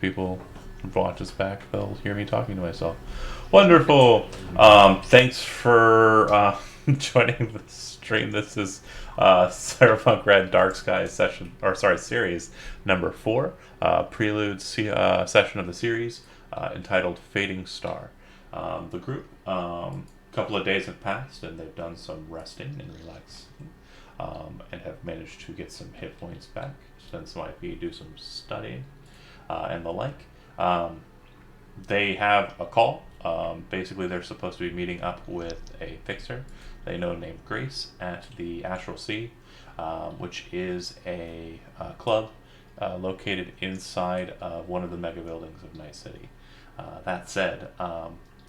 People watch this back, they'll hear me talking to myself. Wonderful. Thanks for joining the stream. This is Cyberpunk Red Dark Skies session, or sorry, series number 4, prelude session of the series entitled Fading Star. The group, couple of days have passed, and they've done some resting and relaxing, and have managed to get some hit points back. Since might be do some studying and the like. They have a call. Basically, they're supposed to be meeting up with a fixer they know named Grace at the Astral Sea, which is a club located inside of one of the mega buildings of Night City. That said,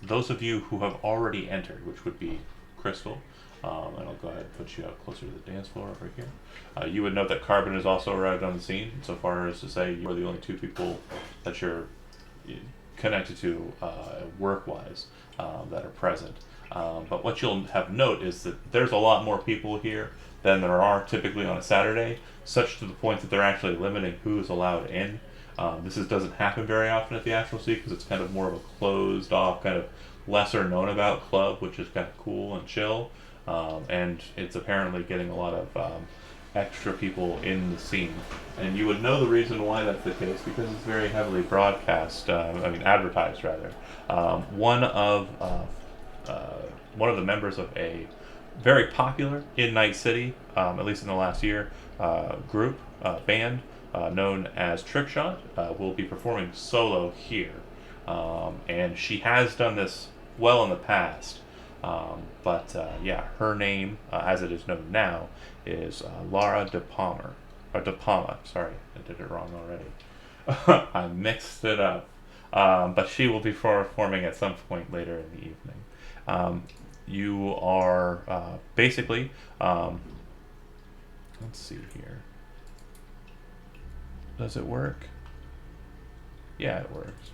those of you who have already entered, which would be Crystal, and I'll go ahead and put you up closer to the dance floor over here. You would note that Carbon has also arrived on the scene, so far as to say you are the only two people that you're connected to work-wise that are present. But what you'll have note is that there's a lot more people here than there are typically on a Saturday, such to the point that they're actually limiting who is allowed in. Doesn't happen very often at the Astral Sea because it's kind of more of a closed-off, kind of lesser known about club, which is kind of cool and chill. And it's apparently getting a lot of extra people in the scene. And you would know the reason why that's the case because it's very heavily broadcast, advertised rather. One of the members of a very popular in Night City, at least in the last year, band known as Trickshot, will be performing solo here. And she has done this well in the past. Her name, as it is known now, is Lara De Palmer. Or De Palma, sorry, I did it wrong already. I mixed it up. But she will be performing at some point later in the evening. You are basically, let's see here. Does it work? Yeah, it works.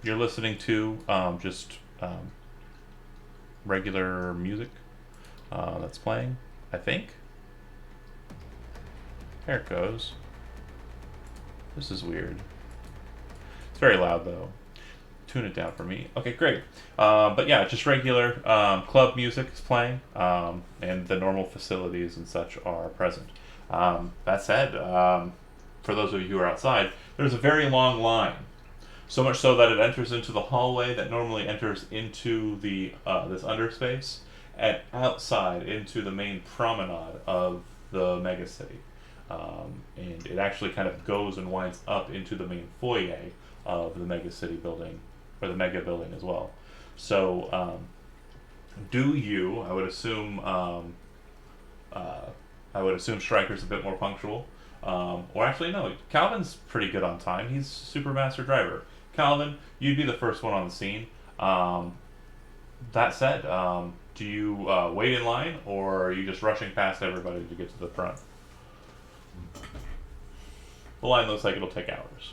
You're listening to just regular music that's playing, I think. There it goes. This is weird. It's very loud though. Tune it down for me. Okay, great. But yeah, just regular club music is playing, and the normal facilities and such are present. That said, for those of you who are outside, there's a very long line. So much so that it enters into the hallway that normally enters into the this underspace, and outside into the main promenade of the mega city. And it actually kind of goes and winds up into the main foyer of the mega city building, or the mega building as well. So, I would assume, Stryker's a bit more punctual. Or actually, no, Calvin's pretty good on time. He's super master driver. Calvin, you'd be the first one on the scene. That said, do you wait in line, or are you just rushing past everybody to get to the front? The line looks like it'll take hours.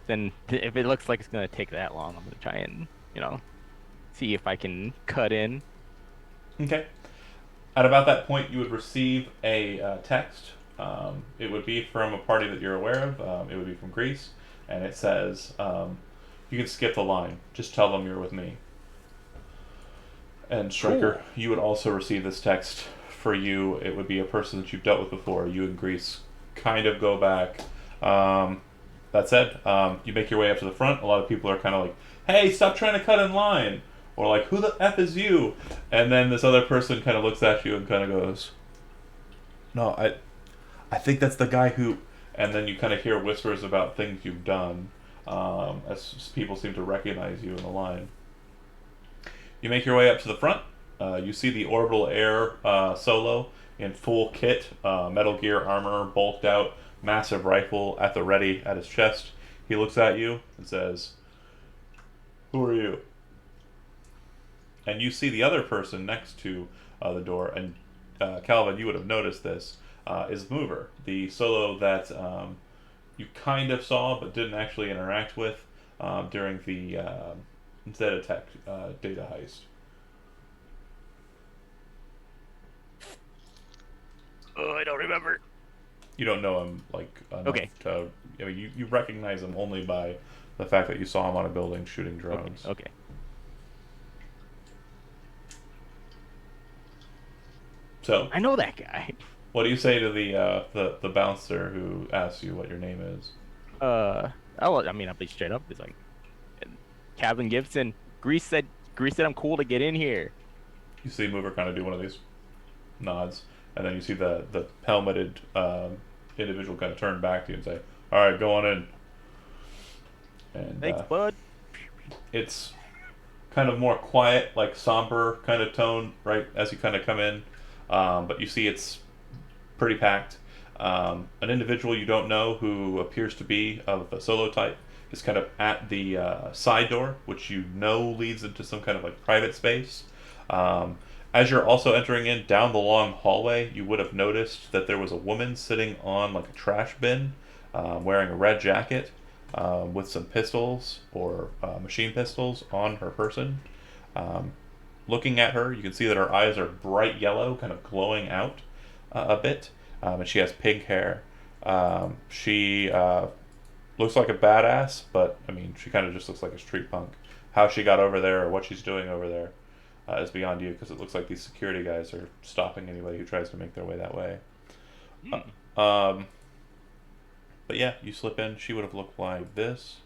Then if it looks like it's gonna take that long, I'm gonna try and, see if I can cut in. Okay. At about that point, you would receive a text. It would be from a party that you're aware of. It would be from Greece, and it says, "You can skip the line. Just tell them you're with me." And Striker, cool. You would also receive this text. For you, it would be a person that you've dealt with before. You and Greece kind of go back. That said, you make your way up to the front. A lot of people are kind of like, "Hey, stop trying to cut in line," or like, "Who the F is you?" And then this other person kind of looks at you and kind of goes, "No, I think that's the guy who," and then you kind of hear whispers about things you've done, as people seem to recognize you in the line. You make your way up to the front. You see the Orbital Air Solo in full kit, Metal Gear armor, bulked out, massive rifle at the ready at his chest. He looks at you and says, "Who are you?" And you see the other person next to the door, and Calvin, you would have noticed this, is Mover, the Solo that you kind of saw but didn't actually interact with during the Zetatech data heist. Oh, I don't remember. You don't know him like enough Okay. to. I mean, you recognize him only by the fact that you saw him on a building shooting Okay. drones. Okay. So, I know that guy. what do you say to the bouncer who asks you what your name is? I mean, I'll be straight up. It's like Calvin Gibson. Grease said I'm cool to get in here. You see Mover kind of do one of these nods, and then you see the helmeted individual kind of turn back to you and say, "All right, go on in." And Thanks, bud. it's kind of more quiet, like somber kind of tone, right as you kind of come in. But you see it's pretty packed. An individual you don't know who appears to be of a solo type is kind of at the side door, which you know leads into some kind of like private space. Um, as you're also entering in down the long hallway, you would have noticed that there was a woman sitting on like a trash bin, wearing a red jacket, with some pistols or machine pistols on her person. Um, Looking at her, you can see that her eyes are bright yellow, kind of glowing out a bit, and she has pink hair. She looks like a badass, but I mean, she kind of just looks like a street punk. How she got over there or what she's doing over there is beyond you, because it looks like these security guys are stopping anybody who tries to make their way that way. Hmm. Um, but yeah, you slip in. She would have looked like this.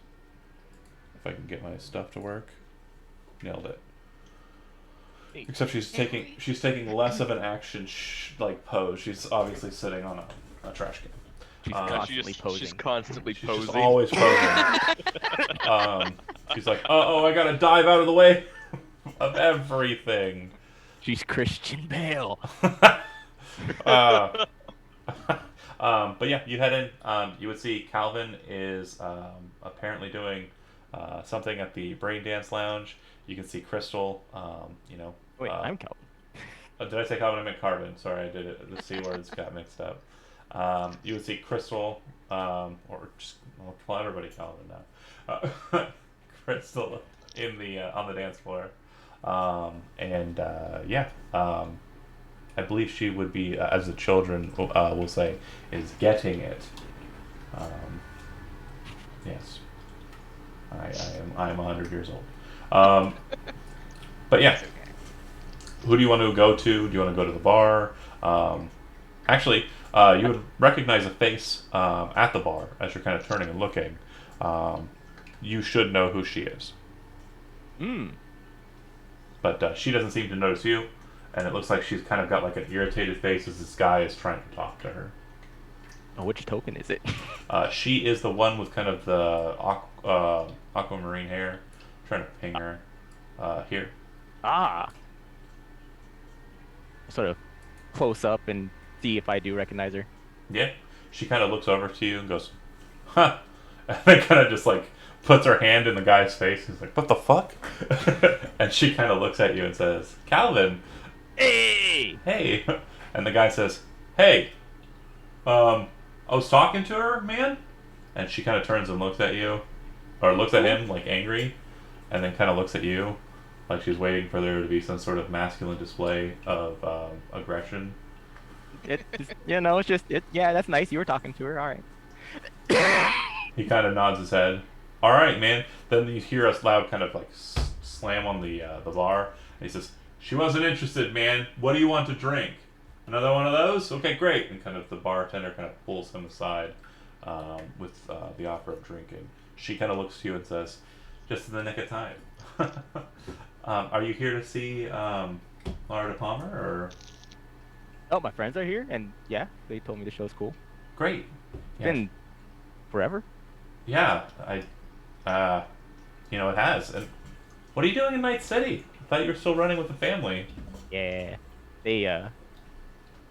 If I can get my stuff to work, nailed it. Hey, Except she's taking less of an action like pose. She's obviously sitting on a trash can. she's Um, constantly posing. She's constantly She's posing. just always posing. She's like, oh, I gotta dive out of the way of everything. She's Christian Bale. uh, but yeah, you head in. You would see Calvin is apparently doing something at the Brain Dance Lounge. You can see Crystal. Wait, I'm Calvin. Did I say Calvin? I meant Carbon. Sorry, I did it. The C words got mixed up. You would see Crystal, or just I'll call everybody Calvin now. Crystal in the on the dance floor, and yeah, I believe she would be, as the children will say, is getting it. Um, yes, I am 100 years old. But yeah, who do you want to go to? Do you want to go to the bar? Actually, you would recognize a face at the bar as you're kind of turning and looking. You should know who she is, Hmm. but she doesn't seem to notice you, and it looks like she's kind of got like an irritated face as this guy is trying to talk to her. Oh, which token is it? She is the one with kind of the aquamarine hair. I'm trying to ping her here. Ah. Sort of close up and see if I do recognize her. Yeah, she kind of looks over to you and goes, "Huh," and then kind of just like puts her hand in the guy's face. He's like, "What the fuck?" And she kind of looks at you and says, "Calvin, Hey! hey," and the guy says, "Hey, I was talking to her, man," and she kind of turns and looks at you, or looks at him like angry, and then kind of looks at you, like she's waiting for there to be some sort of masculine display of aggression. It's just yeah, that's nice. You were talking to her. All right. He kind of nods his head. All right, man. Then you hear us loud kind of like slam on the bar, and he says, "She wasn't interested, man. What do you want to drink? Another one of those? Okay, great." And kind of the bartender kind of pulls him aside with the offer of drinking. She kind of looks to you and says, "Just in the nick of time." Are you here to see Laura De Palmer, or? Oh, my friends are here, and yeah, they told me the show's cool. Great. It's been forever. Yeah, it has. And what are you doing in Night City? I thought you were still running with the family. Yeah, they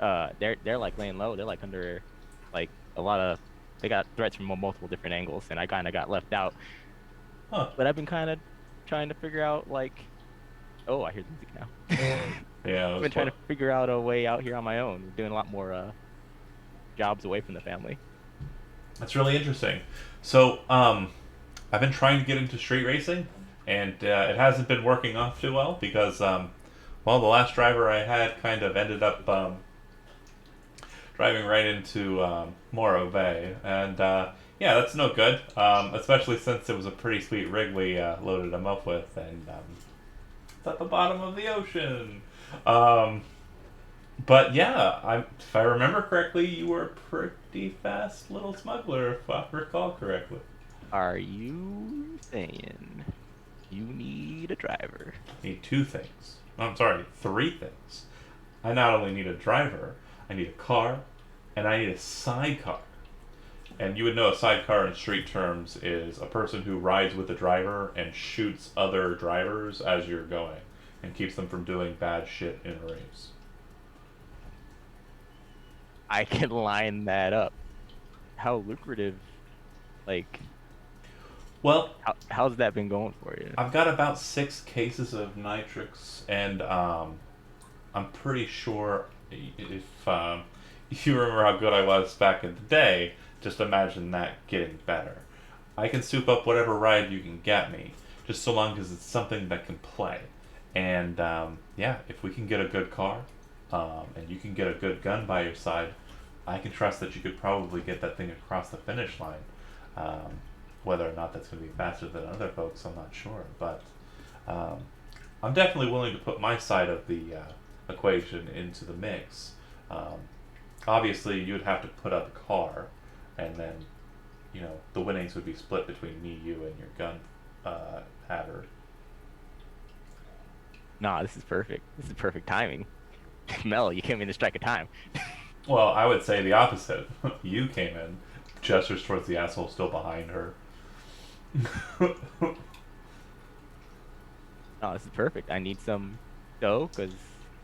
they're like laying low. They're like under like a lot of they got threats from multiple different angles, and I kind of got left out. Huh. But I've been kind of trying to figure out like, oh, I hear the music now. Yeah, it I've was been trying to figure out a way out here on my own, doing a lot more jobs away from the family. That's really interesting. So, I've been trying to get into street racing, and it hasn't been working off too well because, well, the last driver I had kind of ended up driving right into Morro Bay, and yeah, that's no good. Especially since it was a pretty sweet rig we loaded him up with, and it's at the bottom of the ocean. Um, but yeah, if I remember correctly, you were a pretty fast little smuggler, if I recall correctly. Are you saying you need a driver? I need two things. Oh, I'm sorry, three things. I not only need a driver, I need a car, and I need a sidecar. And you would know a sidecar in street terms is a person who rides with the driver and shoots other drivers as you're going and keeps them from doing bad shit in a race. I can line that up. How lucrative, like, Well, how's that been going for you? I've got about 6 cases of nitrix, and I'm pretty sure if you remember how good I was back in the day, just imagine that getting better. I can soup up whatever ride you can get me, just so long as it's something that can play. And yeah, if we can get a good car, and you can get a good gun by your side, I can trust that you could probably get that thing across the finish line. Um, Whether or not that's going to be faster than other folks, I'm not sure. But um, I'm definitely willing to put my side of the equation into the mix. Um, Obviously, you would have to put up a car, and then, the winnings would be split between me, you, and your gun haver. Nah, this is perfect. This is perfect timing. Mel, you came in to strike a time. Well, I would say the opposite. You came in, gestures towards the asshole still behind her. No, this is perfect. I need some dough because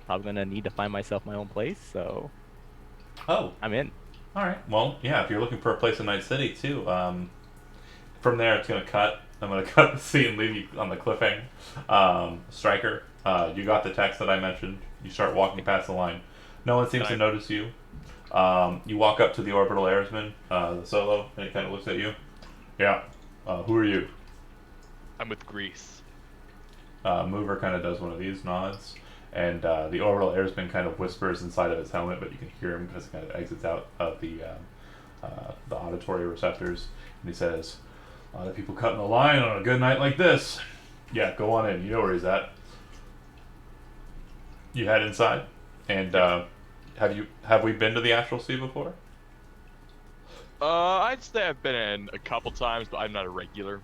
I'm gonna need to find myself my own place. So Oh, I'm in. all right. Well, yeah. If you're looking for a place in Night City too, from there it's gonna cut. I'm gonna cut the scene, leave you on the cliffhanger. Striker, you got the text that I mentioned. You start walking past the line. No one seems to notice you. You walk up to the orbital airsman, the solo, and he kind of looks at you. Yeah. Who are you? I'm with Greece. Mover kind of does one of these nods, and the orbital airsman kind of whispers inside of his helmet, but you can hear him because it kind of exits out of the auditory receptors, and he says, "A lot of people cutting the line on a good night like this. Yeah, go on in. You know where he's at." You head inside, and have we been to the Astral Sea before? I'd say I've been in a couple times, but I'm not a regular.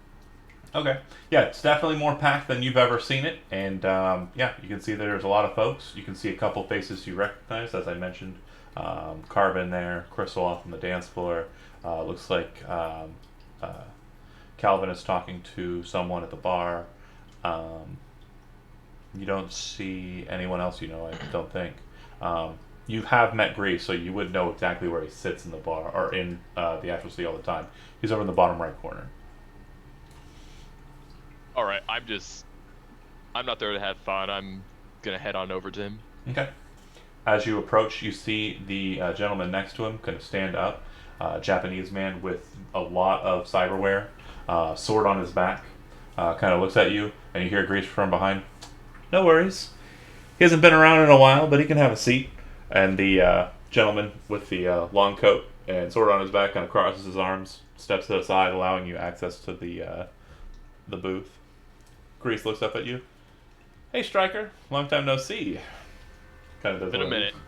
Okay. Yeah, it's definitely more packed than you've ever seen it, and yeah, you can see that there's a lot of folks. You can see a couple faces you recognize, as I mentioned. Carbon there, Crystal off on the dance floor. Looks like Calvin is talking to someone at the bar. Um, you don't see anyone else I don't think. You have met Grease, so you would know exactly where he sits in the bar, or in the actual sea all the time. He's over in the bottom right corner. All right, I'm not there to have fun. I'm gonna head on over to him. Okay. As you approach, you see the gentleman next to him kind of stand up. Japanese man with a lot of cyberware, sword on his back, kind of looks at you, and you hear Grease from behind. No worries. He hasn't been around in a while, but he can have a seat. And the gentleman with the long coat and sword on his back kind of crosses his arms, steps to the side, allowing you access to the booth. Grease looks up at you. Hey, Striker. Long time no see. Kind of does Been a one of minute. these.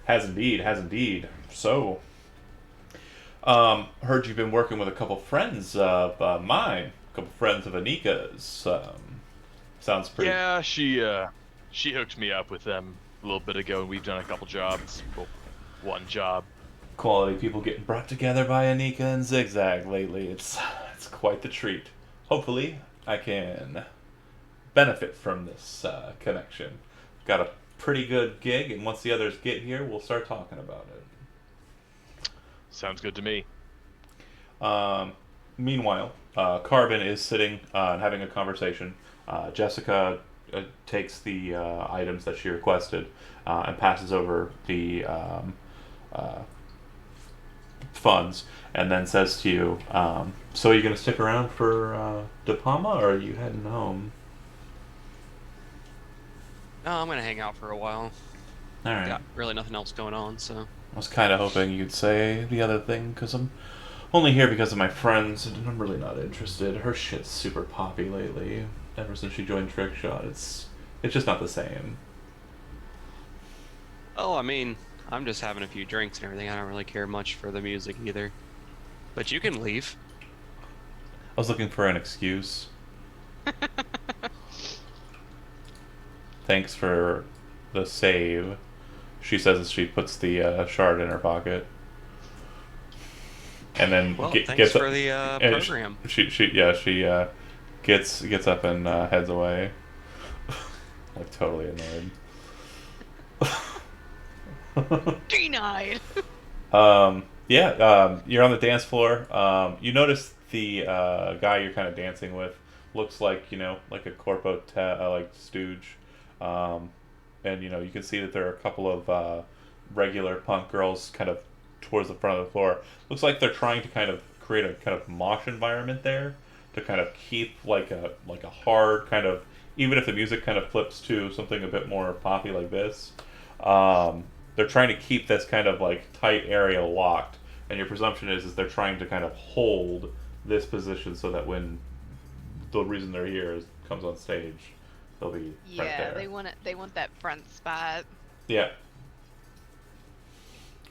Has indeed, has indeed. So, heard you've been working with a couple friends of mine, a couple friends of Anika's. Sounds pretty. Yeah, she hooked me up with them a little bit ago, and we've done a couple jobs. Well, one job. Quality people getting brought together by Anika and Zigzag lately. It's quite the treat. Hopefully, I can benefit from this connection. Got a pretty good gig, and once the others get here, we'll start talking about it. Sounds good to me. Meanwhile, Carbon is sitting and having a conversation. Jessica takes the items that she requested and passes over the funds, and then says to you, "So are you going to stick around for De Palma, or are you heading home?" No, I'm gonna hang out for a while. All right. Got really nothing else going on, so. was kind of hoping you'd say the other thing, because I'm only here because of my friends, and I'm really not interested. Her shit's super poppy lately. Ever since she joined Trickshot, it's just not the same. Oh, I mean, I'm just having a few drinks and everything. I don't really care much for the music either. But you can leave. I was looking for an excuse. Thanks for the save. She says as she puts the shard in her pocket, and then Well, thanks gets for the and program. she gets up and heads away, like totally annoyed. Denied. Yeah, you're on the dance floor. You notice the guy you're kind of dancing with looks like, like a like stooge. Um, and, you can see that there are a couple of regular punk girls kind of towards the front of the floor. Looks like they're trying to kind of create a kind of mosh environment there to kind of keep like a hard kind of, even if the music kind of flips to something a bit more poppy like this. They're trying to keep this kind of like tight area locked, and your presumption is they're trying to kind of hold this position so that when the reason they're here comes on stage, they'll be right Yeah, there. they want that front spot. Yeah.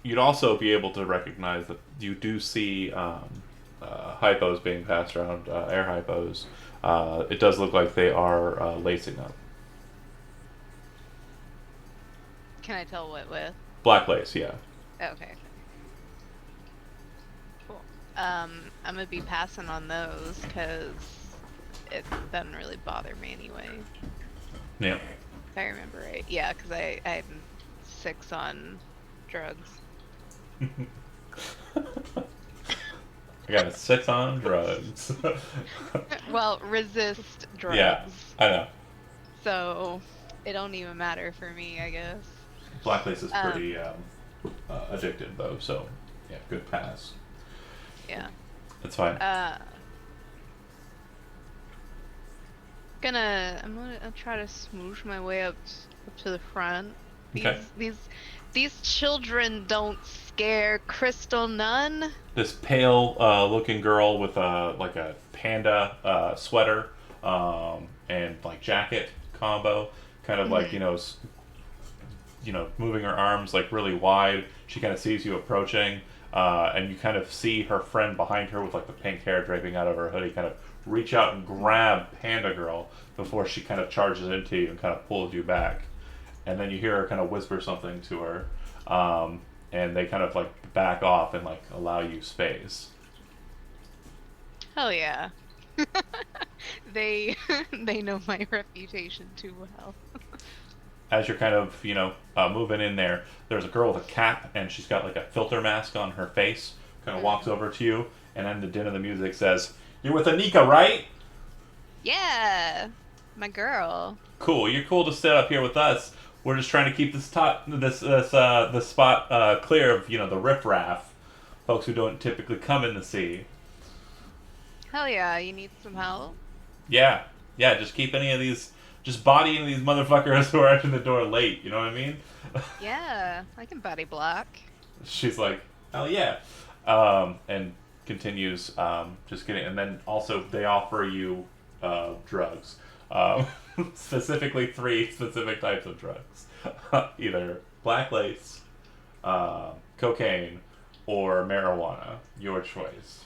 You'd also be able to recognize that you do see hypos being passed around, air hypos. It does look like they are lacing up. Can I tell what with? Black lace, yeah. Okay. Cool. I'm gonna be passing on those because it doesn't really bother me anyway. Yeah. If I remember right. Yeah, because I'm 6 on drugs. I got a 6 on drugs. Well, resist drugs. Yeah, I know. So it don't even matter for me, I guess. Black lace is pretty addictive, though, so yeah, good pass. Yeah. That's fine. I'm gonna try to smoosh my way up to the front. Okay. These children don't scare Crystal none. This pale looking girl with like a panda sweater and like jacket combo, kind of like moving her arms like really wide. She kind of sees you approaching, and you kind of see her friend behind her with like the pink hair draping out of her hoodie kind of reach out and grab Panda Girl before she kind of charges into you and kind of pulls you back. And then you hear her kind of whisper something to her, and they kind of like back off and like allow you space. Hell yeah. They they know my reputation too well. As you're kind of moving in there, there's a girl with a cap and she's got like a filter mask on her face. Kind of walks over to you, and then the din of the music says, "You're with Anika, right? Yeah, my girl. Cool. You're cool to sit up here with us. We're just trying to keep this spot clear of the riffraff, folks who don't typically come in the sea. Hell yeah, you need some help? Yeah, just keep just body any of these motherfuckers who are entering the door late, you know what I mean?" Yeah, I can body block. She's like, "Hell yeah," and continues just kidding. And then also they offer you drugs, specifically 3 specific types of drugs, either black lace, cocaine, or marijuana. Your choice.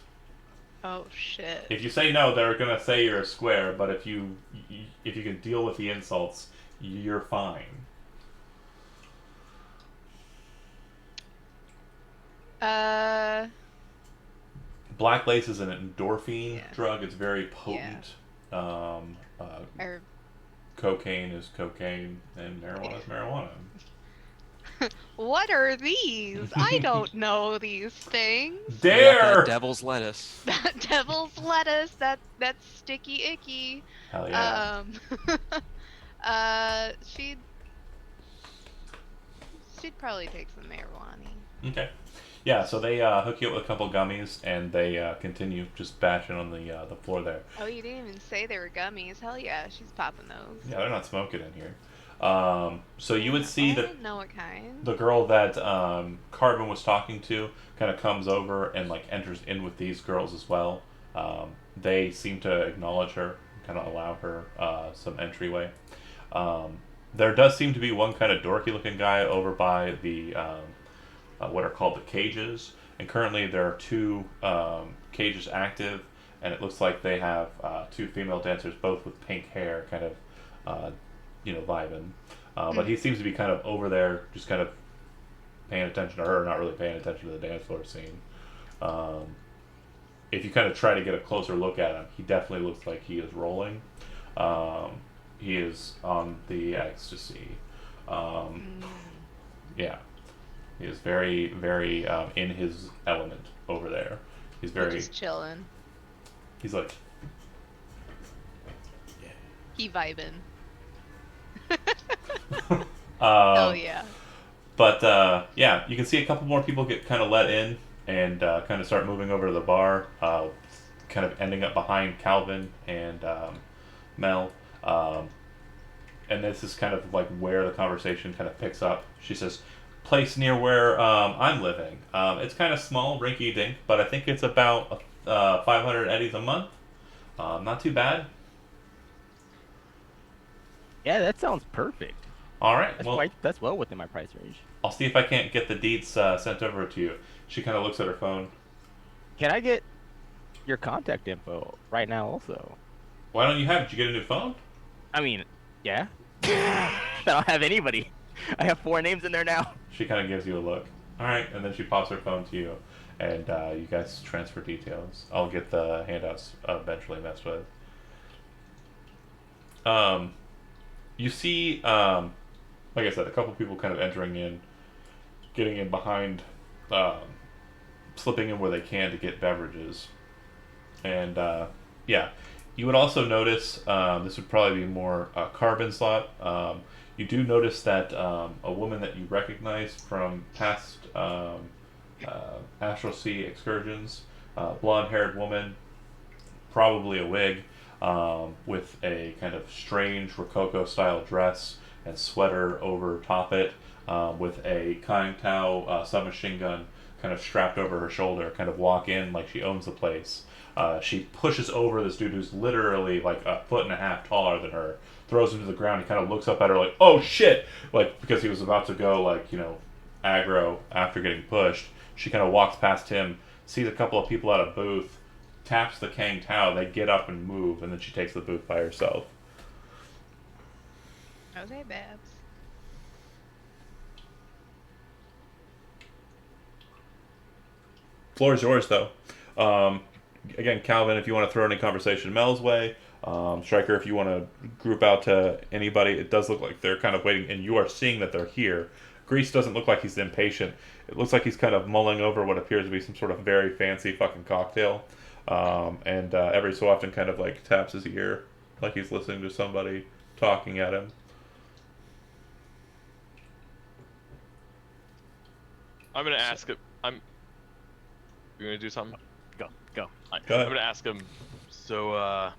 Oh shit. If you say no, they're gonna say you're a square. But if you can deal with the insults, you're fine. Black lace is an endorphin drug. It's very potent. Cocaine is cocaine, and marijuana is marijuana. What are these? I don't know these things. You got Dare! that devil's lettuce. That devil's lettuce, that's sticky icky. Hell yeah. She'd probably take some marijuana. Okay. Yeah, so they hook you up with a couple gummies, and they continue just bashing on the floor there. Oh, you didn't even say they were gummies. Hell yeah, she's popping those. Yeah, they're not smoking in here. So you would see I that didn't know what kind. the girl that Carbon was talking to kind of comes over and like enters in with these girls as well. They seem to acknowledge her, kind of allow her some entryway. Um, there does seem to be one kind of dorky looking guy over by the what are called the cages, and currently there are two cages active, and it looks like they have two female dancers, both with pink hair, kind of, vibing. But he seems to be kind of over there, just kind of paying attention to her, not really paying attention to the dance floor scene. Um, if you kind of try to get a closer look at him, he definitely looks like he is rolling. Um, he is on the ecstasy. Yeah, he is very, very in his element over there. He's very. Just chilling. He's like. He vibing. Oh Yeah. But yeah, you can see a couple more people get kind of let in and kind of start moving over to the bar, kind of ending up behind Calvin and Mel. And this is kind of like where the conversation kind of picks up. She says, "Place near where I'm living. It's kind of small, rinky dink, but I think it's about 500 eddies a month. Not too bad." Yeah, that sounds perfect. All right. That's well within my price range. I'll see if I can't get the deeds sent over to you. She kind of looks at her phone. Can I get your contact info right now also? Why don't you have? Did you get a new phone? I mean, yeah. I don't have anybody. I have 4 names in there now. She kind of gives you a look. All right, and then she pops her phone to you, and you guys transfer details. I'll get the handouts eventually messed with. You see, like I said, a couple people kind of entering in, getting in behind, slipping in where they can to get beverages. And yeah, you would also notice, this would probably be more Carbon slot. You do notice that a woman that you recognize from past Astral Sea excursions, blonde-haired woman, probably a wig, with a kind of strange Rococo-style dress and sweater over top it, with a Kang Tao submachine gun kind of strapped over her shoulder, kind of walk in like she owns the place. She pushes over this dude who's literally like a foot and a half taller than her, throws him to the ground. He kind of looks up at her like, "Oh shit!" Like, because he was about to go like, aggro after getting pushed. She kind of walks past him, sees a couple of people at a booth, taps the Kang Tao. They get up and move, and then she takes the booth by herself. Okay, Babs. Floor is yours, though. Again, Calvin, if you want to throw any conversation Mel's way, Striker, if you want to group out to anybody, it does look like they're kind of waiting, and you are seeing that they're here. Grease doesn't look like he's impatient. It looks like he's kind of mulling over what appears to be some sort of very fancy fucking cocktail, and every so often kind of like taps his ear, like he's listening to somebody talking at him. I'm gonna ask him. You're gonna do something? Go. Go I'm ahead. gonna ask him. So,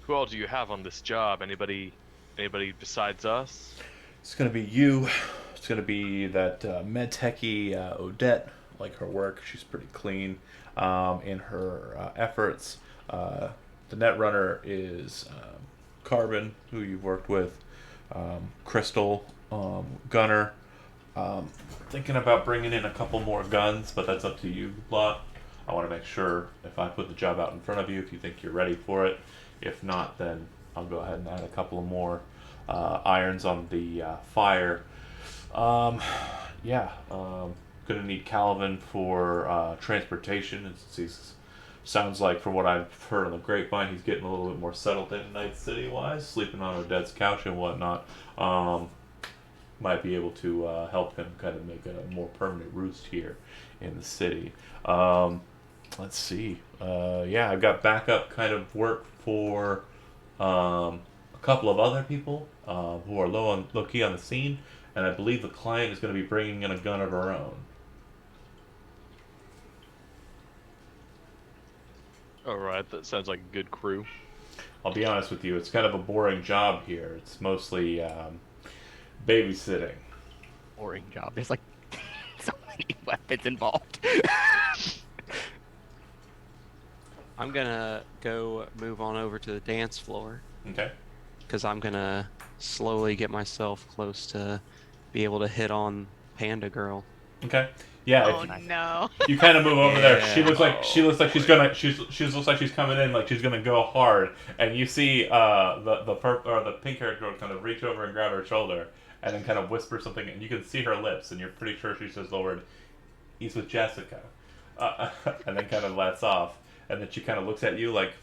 who all do you have on this job? Anybody besides us? It's gonna be you. It's gonna be that medtechy Odette. Like her work, she's pretty clean in her efforts. The Netrunner is Carbon, who you've worked with. Crystal, Gunner. Thinking about bringing in a couple more guns, but that's up to you, Lot. I want to make sure if I put the job out in front of you, if you think you're ready for it. If not, then I'll go ahead and add a couple of more irons on the fire. Yeah, gonna need Calvin for transportation. Sounds like, from what I've heard on the grapevine, he's getting a little bit more settled in Night City-wise, sleeping on Odette's couch and whatnot. Might be able to help him kind of make a more permanent roost here in the city. Let's see. Yeah, I've got backup kind of work for a couple of other people who are low key on the scene, and I believe the client is going to be bringing in a gun of her own. All right, that sounds like a good crew. I'll be honest with you, it's kind of a boring job here. It's mostly babysitting. Boring job. There's like so many weapons involved. I'm gonna go move on over to the dance floor Okay. because I'm gonna slowly get myself close to be able to hit on Panda Girl. Okay. Yeah. Oh If no. you kind of move over there. She Yeah. looks like she's looks like she's coming in like she's gonna go hard, and you see the pink haired girl kind of reach over and grab her shoulder, and then kind of whisper something, and you can see her lips, and you're pretty sure she says the word, "He's with Jessica," and then kind of lets off, and then she kind of looks at you like,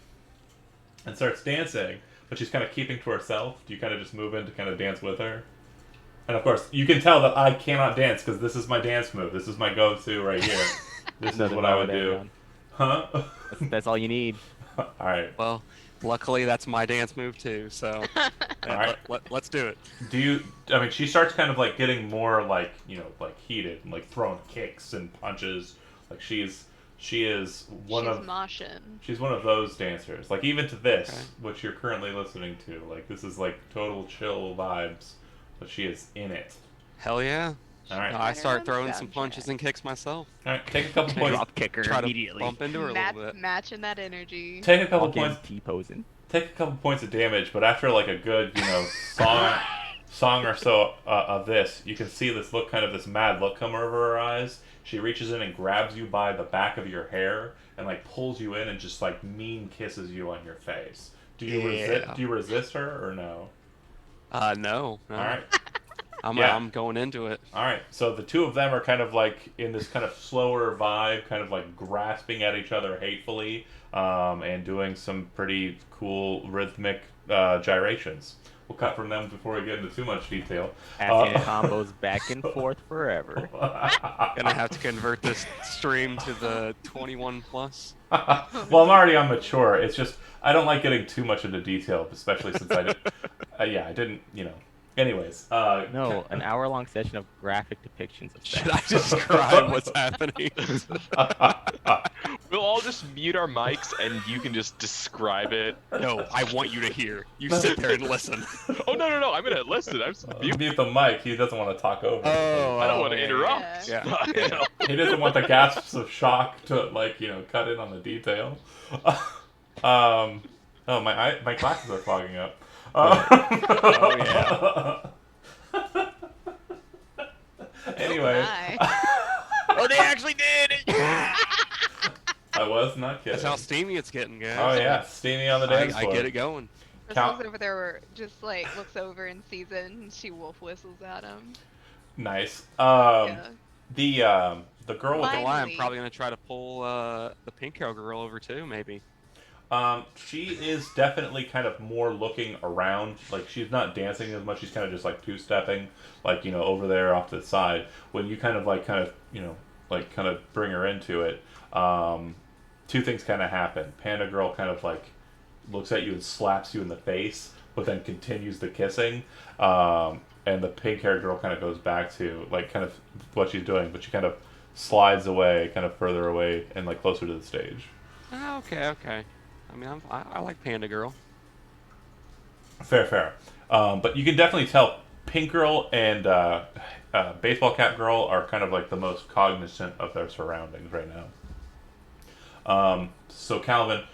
and starts dancing, but she's kind of keeping to herself. Do you kind of just move in to kind of dance with her? And of course, you can tell that I cannot dance because this is my dance move. This is my go-to right here. This is Nothing what I wrong would with that, do. John. Huh? That's all you need. All right. Well, luckily that's my dance move too. So Alright. let's do it. Do you? I mean, she starts kind of like getting more like like heated and like throwing kicks and punches. Like she is one She's of moshing. she's one of those dancers. Like even to this, Okay. which you're currently listening to, like this is like total chill vibes, but she is in it. Hell yeah! All right. I Right start on throwing the some soundtrack. punches and kicks myself. All right. Take a couple points. Drop kicker Try to immediately. bump into her a little bit. Matching that energy. Take a couple Walk in, points. T-posing. Take a couple points of damage, but after like a good, song or so of this, you can see this look, kind of this mad look come over her eyes. She reaches in and grabs you by the back of your hair and like pulls you in and just like mean kisses you on your face. Do you resist? Yeah. Do you resist her or no? No. All right, I'm going into it. all right. So the two of them are kind of like in this kind of slower vibe, kind of like grasping at each other hatefully, and doing some pretty cool rhythmic gyrations. We'll cut from them before we get into too much detail. Asking combos back and forth forever. Gonna have to convert this stream to the 21 plus. Well, I'm already on mature. It's just I don't like getting too much into detail, especially since I did. I didn't. Anyways, No, an hour-long session of graphic depictions of Should sex. I describe what's happening? We'll all just mute our mics and you can just describe it. No, I want you to hear. You sit there and listen. Oh no! I'm gonna listen. I'm just mute. mute the mic. He doesn't want to talk over. Oh, I don't want to yeah, interrupt. Yeah. You know? He doesn't want the gasps of shock to cut in on the detail. Oh, my glasses are fogging up. Oh, yeah. Anyway, Oh, they actually did it! I was not kidding. That's how steamy it's getting, guys. Oh yeah, steamy on the dance I floor. get it going. Count- Crystal's over there just like looks over and sees it and she wolf whistles at him. Nice. Yeah. The girl with Not gonna lie, I'm Finally. probably gonna try to pull the pink hair girl over too, maybe. she is definitely kind of more looking around. Like she's not dancing as much. She's kind of just like two-stepping, over there off to the side. When you kind of bring her into it, two things kind of happen. Panda girl kind of like looks at you and slaps you in the face, but then continues the kissing. And the pink haired girl kind of goes back to like kind of what she's doing, but she kind of slides away, kind of further away and like closer to the stage. Oh, okay. I mean, I like Panda Girl. Fair. But you can definitely tell Pink Girl and Baseball Cap Girl are kind of like the most cognizant of their surroundings right now. So Calvin,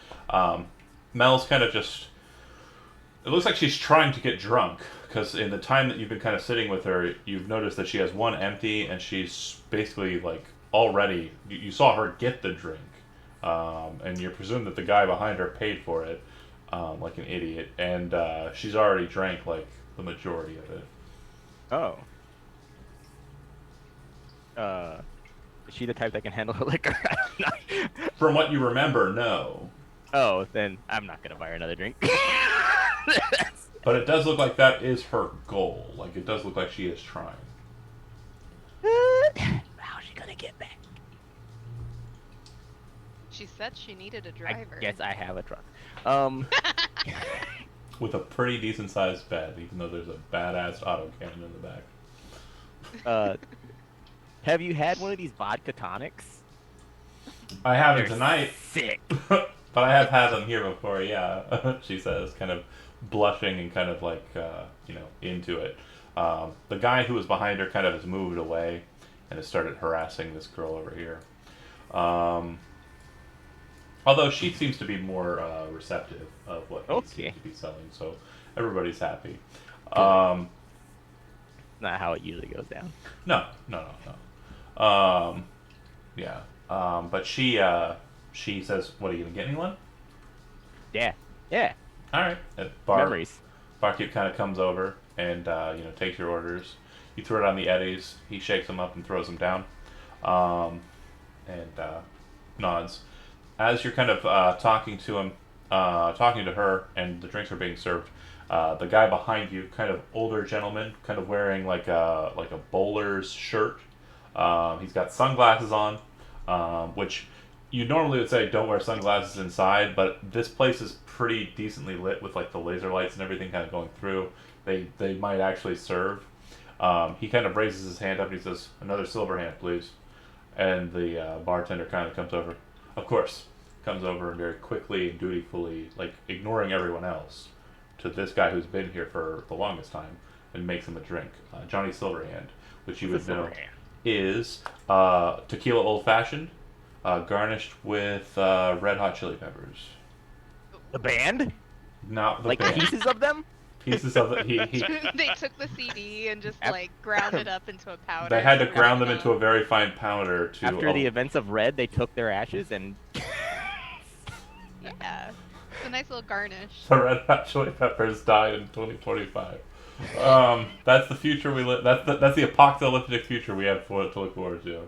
Mel's kind of just. It looks like she's trying to get drunk because in the time that you've been kind of sitting with her, you've noticed that she has one empty and she's basically like already. You saw her get the drink, and you presume that the guy behind her paid for it. Like an idiot, and she's already drank like the majority of it. Oh. Is she the type that can handle her liquor? From what you remember, no. Oh, then I'm not gonna buy her another drink. But it does look like that is her goal. Like it does look like she is trying. How's she gonna get back? She said she needed a I driver. guess I have a truck. With a pretty decent sized bed, even though there's a badass autocannon in the back. Have you had one of these vodka tonics? I haven't They're tonight. Sick. But I have had them here before, yeah. She says, kind of blushing and kind of like, into it. The guy who was behind her kind of has moved away and has started harassing this girl over here. Um, although she seems to be more receptive of what he Okay. seems to be selling, so everybody's happy. Not how it usually goes down. No, no, no, no. Yeah. But she says, "What, are you gonna get anyone?" Yeah. Yeah. All right. Memories. Barkeep kind of comes over and takes your orders. You throw it on the eddies. He shakes them up and throws them down, and nods. As you're kind of talking to him, talking to her, and the drinks are being served. The guy behind you, kind of older gentleman, kind of wearing like a bowler's shirt. He's got sunglasses on, which you normally would say don't wear sunglasses inside, but this place is pretty decently lit with like the laser lights and everything kind of going through. They might actually serve. He kind of raises his hand up and he says, "Another silver hand, please." And the bartender kind of comes over. Of course, comes over and very quickly and dutifully, like ignoring everyone else, to this guy who's been here for the longest time and makes him a drink. Johnny Silverhand, which you would know is tequila old fashioned, garnished with red hot chili peppers. The band? Not the Like band. pieces of them? Pieces of it. He They took the CD and just like ground it up into a powder. They had to and ground them rubbed it into a on. very fine powder to. After the events of Red, they took their ashes and Yeah, it's a nice little garnish. The red hot chili peppers died in 2025. That's the future we live. That's the apocalyptic future we have to look forward to.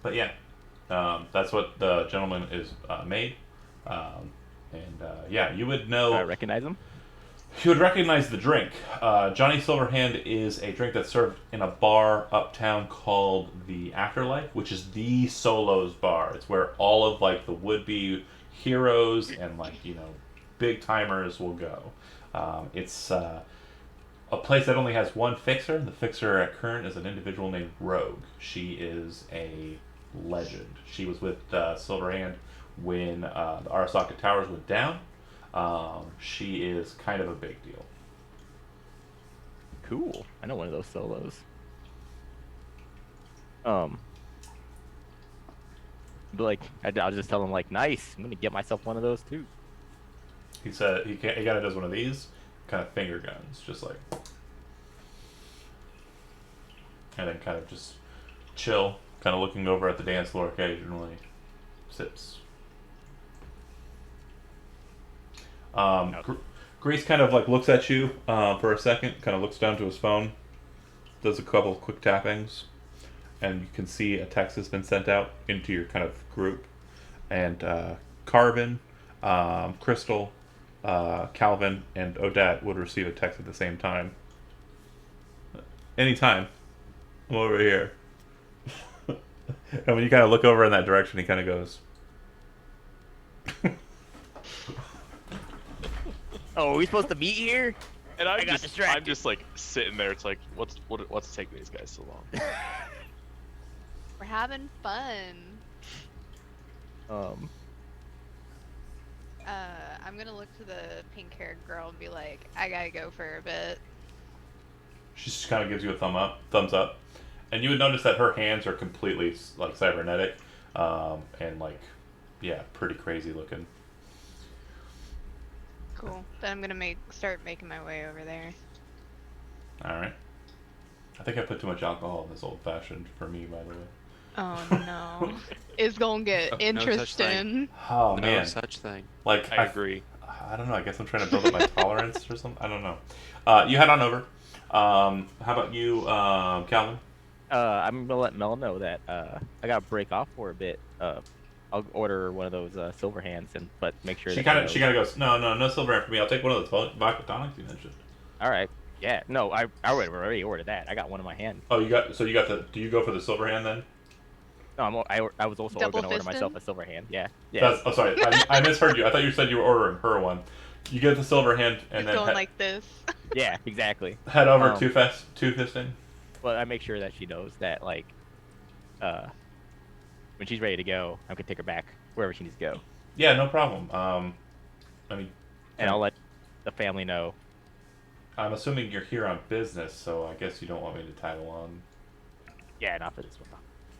But yeah, that's what the gentleman is made. Yeah, you would know. I recognize them. You would recognize the drink. Johnny Silverhand is a drink that's served in a bar uptown called the Afterlife, which is the Solos bar. It's where all of like the would-be heroes and big timers will go. It's a place that only has one fixer. The fixer at current is an individual named Rogue. She is a legend. She was with Silverhand when the Arasaka Towers went down. She is kind of a big deal. Cool. I know one of those solos. But like, I'll just tell him like, nice. I'm gonna get myself one of those too. He said he kind of does one of these kind of finger guns, just like, and then kind of just chill, kind of looking over at the dance floor occasionally. Sips. Grease kind of like looks at you for a second, kind of looks down to his phone, does a couple of quick tappings, and you can see a text has been sent out into your kind of group. And Carbon, Crystal, Calvin, and Odette would receive a text at the same time. Anytime. I'm over here. And when you kind of look over in that direction, he kind of goes. Oh, are we supposed to meet here? And I got distracted. I'm just like sitting there. It's like, what's taking these guys so long? We're having fun. I'm gonna look to the pink-haired girl and be like, I gotta go for a bit. She just kind of gives you a thumbs up, and you would notice that her hands are completely like cybernetic, and like, yeah, pretty crazy looking. Cool. Then I'm gonna start making my way over there. All right. I think I put too much alcohol in this old fashioned for me, by the way. Oh no. It's gonna get No such thing. interesting. Oh No man, such thing. like I agree. I don't know. I guess I'm trying to build up my tolerance or something. I don't know. You head on over. How about you, Calvin? I'm gonna let Mel know that I gotta break off for a bit. I'll order one of those silver hands, but make sure She that kind she of knows. goes, no silver for me. I'll take one of those vodka tonics you mentioned. All right. Yeah. No, I already ordered that. I got one in my hand. Oh, you got the. Do you go for the silver hand then? No, I was also Double gonna order myself fisting? a silver hand. Yeah. Yeah. Oh, sorry. I misheard you. I thought you said you were ordering her one. You get the silver hand and Just then going like this. Yeah. Exactly. head over um, two fisting. But I make sure that she knows that like, when she's ready to go, I can take her back wherever she needs to go, Yeah, no problem. I mean, and I'll let the family know. I'm assuming you're here on business, so I guess you don't want me to tag along. Yeah, not for this one.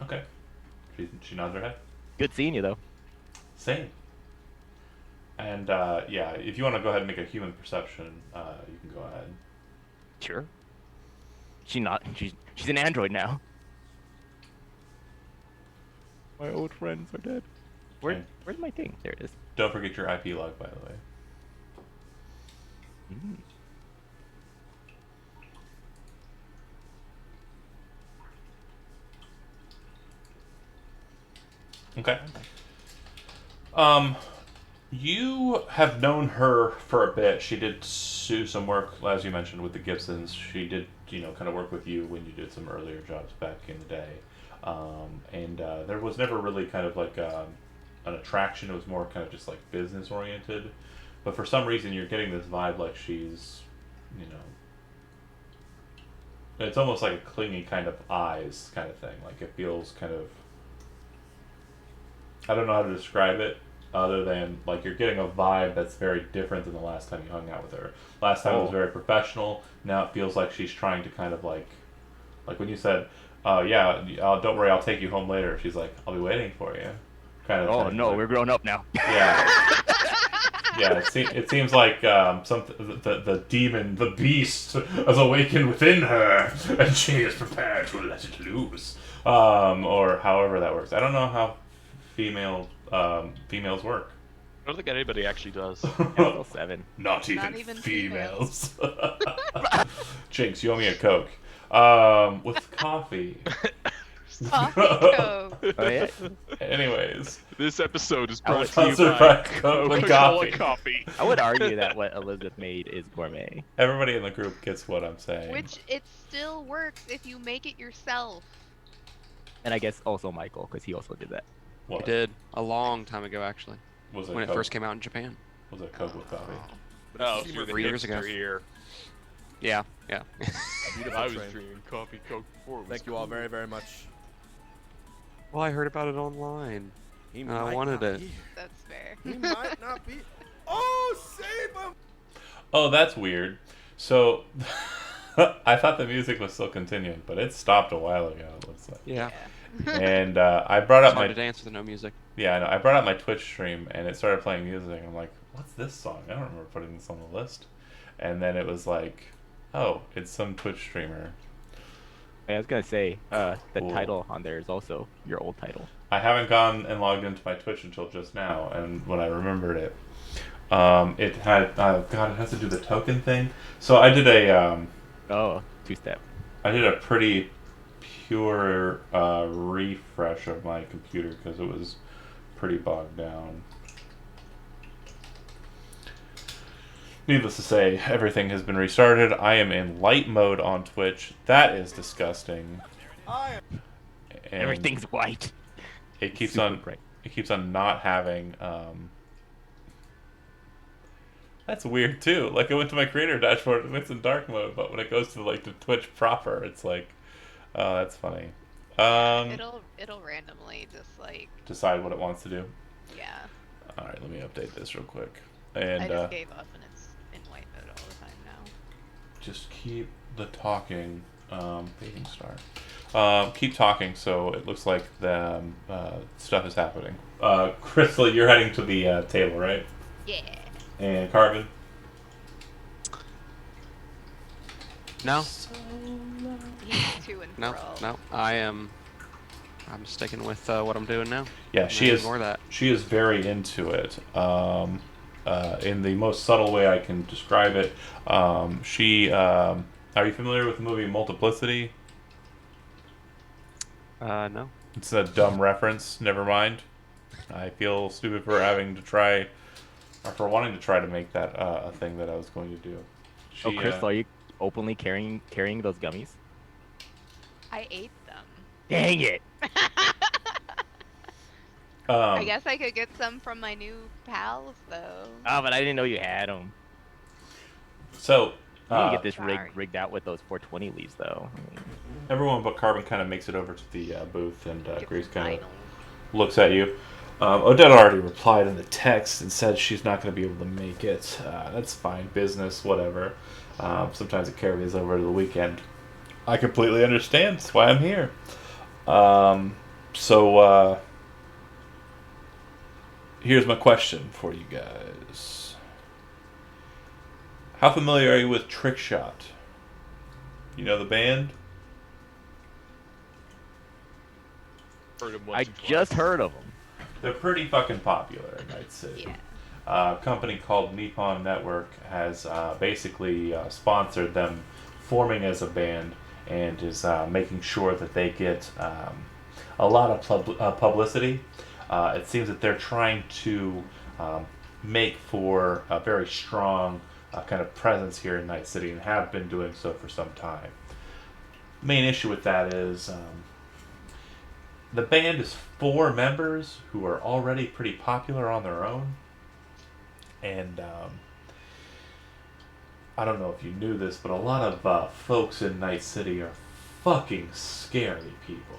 Okay. She nods her head. Good seeing you though. Same. And yeah, if you want to go ahead and make a human perception, you can go ahead. Sure. She's an android now. My old friends are dead. Okay. Where's my thing? There it is. Don't forget your IP log, by the way. Mm. Okay. You have known her for a bit. She did do some work, as you mentioned, with the Gibsons. She did, kind of work with you when you did some earlier jobs back in the day. And there was never really kind of like an attraction. It was more kind of just like business oriented. But for some reason, you're getting this vibe like she's, it's almost like a clingy kind of eyes kind of thing. Like it feels kind of, I don't know how to describe it other than like you're getting a vibe that's very different than the last time you hung out with her. Last time it was very professional. Now it feels like she's trying to kind of like when you said, yeah, don't worry, I'll take you home later. She's like, I'll be waiting for you. Kind of. Oh thing. no, Like, we're grown up now. yeah. Yeah, it seems like the demon, the beast, has awakened within her, and she is prepared to let it loose. Or however that works. I don't know how females work. I don't think anybody actually does. Level 7. Not even, Not even females. Jinx, you owe me a Coke. With coffee. Coffee Coke. Oh yeah. Anyways. This episode is I would brought to you Sponsored by by Coke and Coca-Cola coffee. coffee. I would argue that what Elizabeth made is gourmet. Everybody in the group gets what I'm saying. Which it still works if you make it yourself. And I guess also Michael, because he also did that. I What? did a long time ago, actually, Was it when it Coke? first came out in Japan. Was it Coke with coffee? Oh, Seemed you're the 3 years ago. hipster here. Yeah, yeah. beautiful I was train. drinking coffee Coke before. It was Thank you all cool. very, very much. Well, I heard about it online. He And I might wanted not it. be. That's fair. He might not be. Oh, save him! Oh, that's weird. So, I thought the music was still continuing, but it stopped a while ago. It looks like. Yeah. And I brought It's up hard my to dance with no music. I know. I brought up my Twitch stream, and it started playing music. And I'm like, "What's this song? I don't remember putting this on the list." And then it was like, "Oh, it's some Twitch streamer." I was gonna say, the Cool. title on there is also your old title. I haven't gone and logged into my Twitch until just now, and when I remembered it, it had it has to do the token thing. So I did a Oh, 2-step. pretty pure refresh of my computer because it was pretty bogged down. Needless to say, everything has been restarted. I am in light mode on Twitch. That is disgusting. I am. And Everything's white. it keeps Super on bright. it keeps on not having that's weird too. Like I went to my creator dashboard and it's in dark mode, but when it goes to like the Twitch proper, it's like, oh, that's funny. It'll randomly just like, Decide what it wants to do. yeah. All right, let me update this real quick. I And just gave up and it's in white mode all the time now. just keep the talking. Fading star. Keep talking, so it looks like the stuff is happening. Crystal, you're heading to the table, right? Yeah. And Carvin. No, He's to and no, fro. no. I'm sticking with what I'm doing now. Yeah, I'm she gonna is. Ignore that. She is very into it. In the most subtle way I can describe it, she. Are you familiar with the movie Multiplicity? No. It's a dumb reference. Never mind. I feel stupid for having to try, or for wanting to try to make that a thing that I was going to do. She, Oh, Crystal, are you openly carrying those gummies? I ate them. Dang it! I guess I could get some from my new pals though. Oh, but I didn't know you had them. So. You need to get this Sorry. rigged out with those 420 leaves, though. Everyone but Carbon kind of makes it over to the booth, and Get Grace some kind of vinyl. looks at you. Odette already replied in the text and said she's not going to be able to make it. That's fine, business, whatever. Sometimes it carries over to the weekend. I completely understand. That's why I'm here. So here's my question for you guys. How familiar are you with Trickshot? You know the band? Heard him once I or twice. just heard of them. They're pretty fucking popular in Night City. Yeah. A company called Nippon Network has basically sponsored them forming as a band and is making sure that they get a lot of publicity. It seems that they're trying to make for a very strong kind of presence here in Night City and have been doing so for some time. Main issue with that is the band is 4 members who are already pretty popular on their own. And I don't know if you knew this, but a lot of folks in Night City are fucking scary people.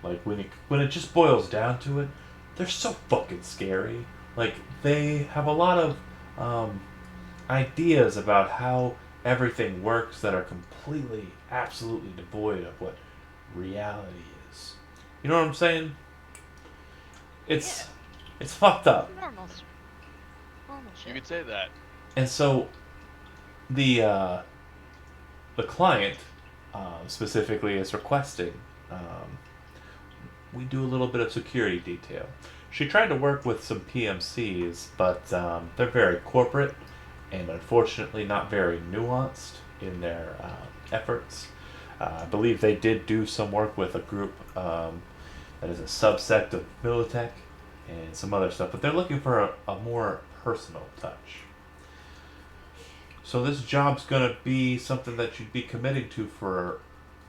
Like, when it just boils down to it, they're so fucking scary. Like, they have a lot of ideas about how everything works that are completely, absolutely devoid of what reality is. You know what I'm saying? It's fucked up. Normal shit. You could say that. And so the client specifically is requesting we do a little bit of security detail. She tried to work with some PMCs, but they're very corporate and unfortunately not very nuanced in their efforts. I believe they did do some work with a group that is a subsect of Militech and some other stuff, but they're looking for a more personal touch. So this job's gonna be something that you'd be committing to for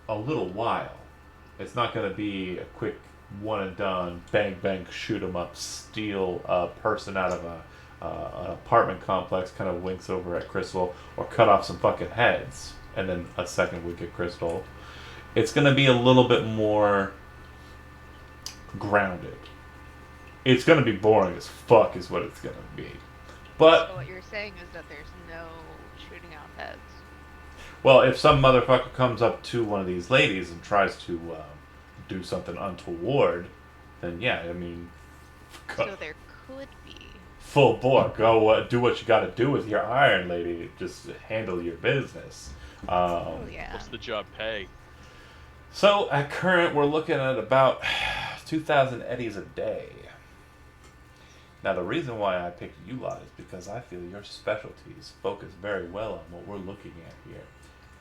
a little while. It's not gonna be a quick one and done, bang bang, shoot 'em up, steal a person out of an apartment complex, kind of winks over at Crystal, or cut off some fucking heads, and then a second wink at Crystal. It's gonna be a little bit more grounded. It's gonna be boring as fuck, is what it's gonna be. But So what you're saying is that there's no shooting out heads. well, if some motherfucker comes up to one of these ladies and tries to do something untoward, then yeah, I mean, So there could be. full bore. Go do what you got to do with your iron, lady. Just handle your business. Oh yeah. What's the job pay? So at current, we're looking at about 2,000 eddies a day. Now the reason why I picked you lot is because I feel your specialties focus very well on what we're looking at here.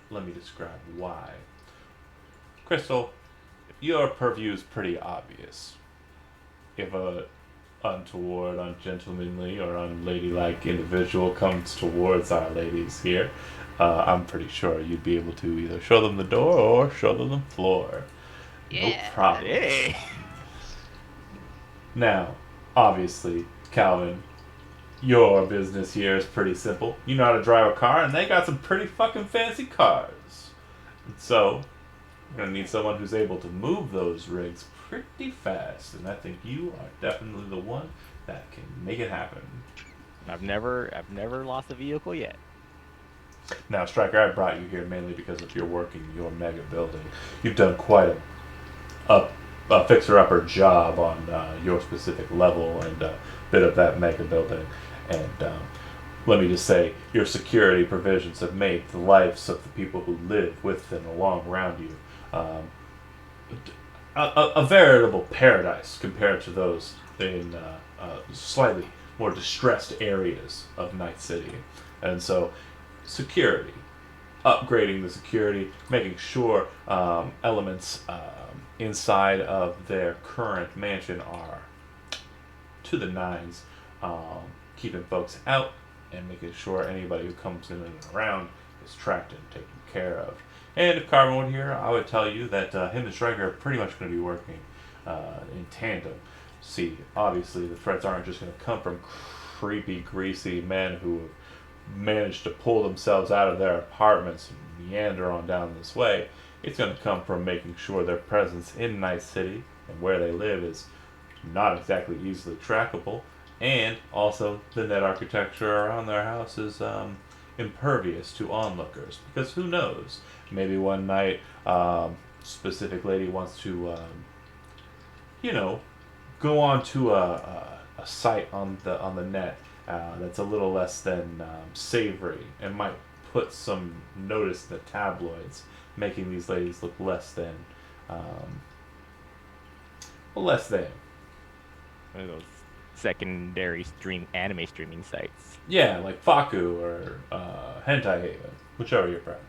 Let me describe why. Crystal, your purview is pretty obvious. If a untoward, ungentlemanly, or unladylike individual comes towards our ladies here, I'm pretty sure you'd be able to either show them the door or show them the floor. Yeah. No problem. Hey. Now, obviously, Calvin, your business here is pretty simple. You know how to drive a car, and they got some pretty fucking fancy cars. And so, we're gonna need someone who's able to move those rigs pretty fast, and I think you are definitely the one that can make it happen. I've never lost a vehicle yet. Now, Stryker, I brought you here mainly because of your work in your mega building. You've done quite a fixer-upper job on your specific level and a bit of that mega building. And let me just say, your security provisions have made the lives of the people who live with and along around you a veritable paradise compared to those in slightly more distressed areas of Night City. And so, security, upgrading the security, making sure elements inside of their current mansion are to the nines, keeping folks out and making sure anybody who comes in and around is tracked and taken care of. And if Carmen were here, I would tell you that him and Stryker are pretty much going to be working in tandem. See, obviously the threats aren't just going to come from creepy, greasy men who managed to pull themselves out of their apartments and meander on down this way. It's going to come from making sure their presence in Night City and where they live is not exactly easily trackable, and also the net architecture around their house is impervious to onlookers. Because who knows? Maybe one night, specific lady wants to, you know, go on to a site on the net that's a little less than savory and might put some notice in the tabloids, making these ladies look less than, less than. One of those secondary anime streaming sites. Yeah, like Faku or Hentai Haven, whichever your preference.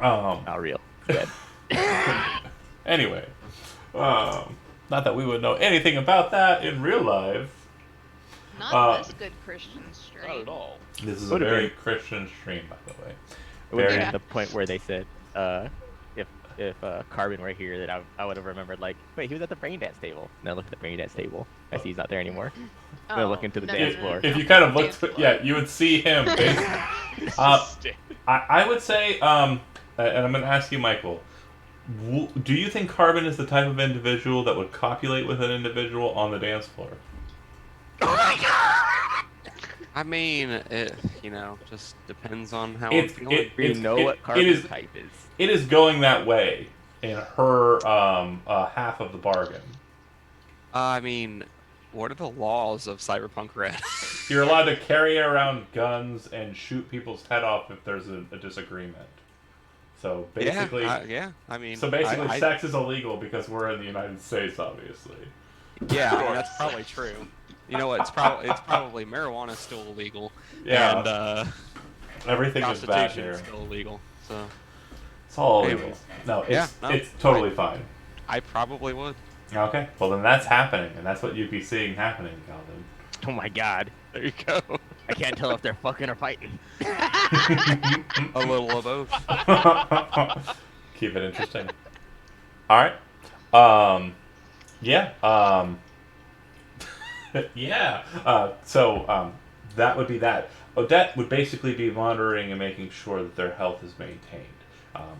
Not real. Good. Anyway, not that we would know anything about that in real life. Not this good Christian stream. Not at all. This is Would've a very been. Christian stream, by the way. It would have Very. been the point where they said, if Carbon were here, that I would have remembered, like, wait, he was at the brain dance table. And I look at the brain dance table. I see he's not there anymore. Then I look into the dance floor. If you kind of Dance looked, floor. yeah, you would see him. Basically. It's Uh, just sta- I would say, and I'm going to ask you, Michael, do you think Carbon is the type of individual that would copulate with an individual on the dance floor? I mean, it just depends on how It's- I'm feeling. We know what it Carbon's is- type is. It is going that way in her half of the bargain. I mean, what are the laws of Cyberpunk Red? You're allowed to carry around guns and shoot people's head off if there's a disagreement. So basically, yeah. I mean, so basically, I- sex is illegal because we're in the United States, obviously. yeah, I mean, that's probably true. You know what? It's probably marijuana is still illegal. Yeah. And Everything is bad prostitution here. is still illegal. So It's all Anyways. illegal. No, it's, Yeah, no, it's totally fine. I probably would. Okay, well then that's happening, and that's what you'd be seeing happening, Calvin. Oh my god. There you go. I can't tell if they're fucking or fighting. A little of both. Keep it interesting. All right. Yeah. Yeah. So that would be that. Odette would basically be monitoring and making sure that their health is maintained.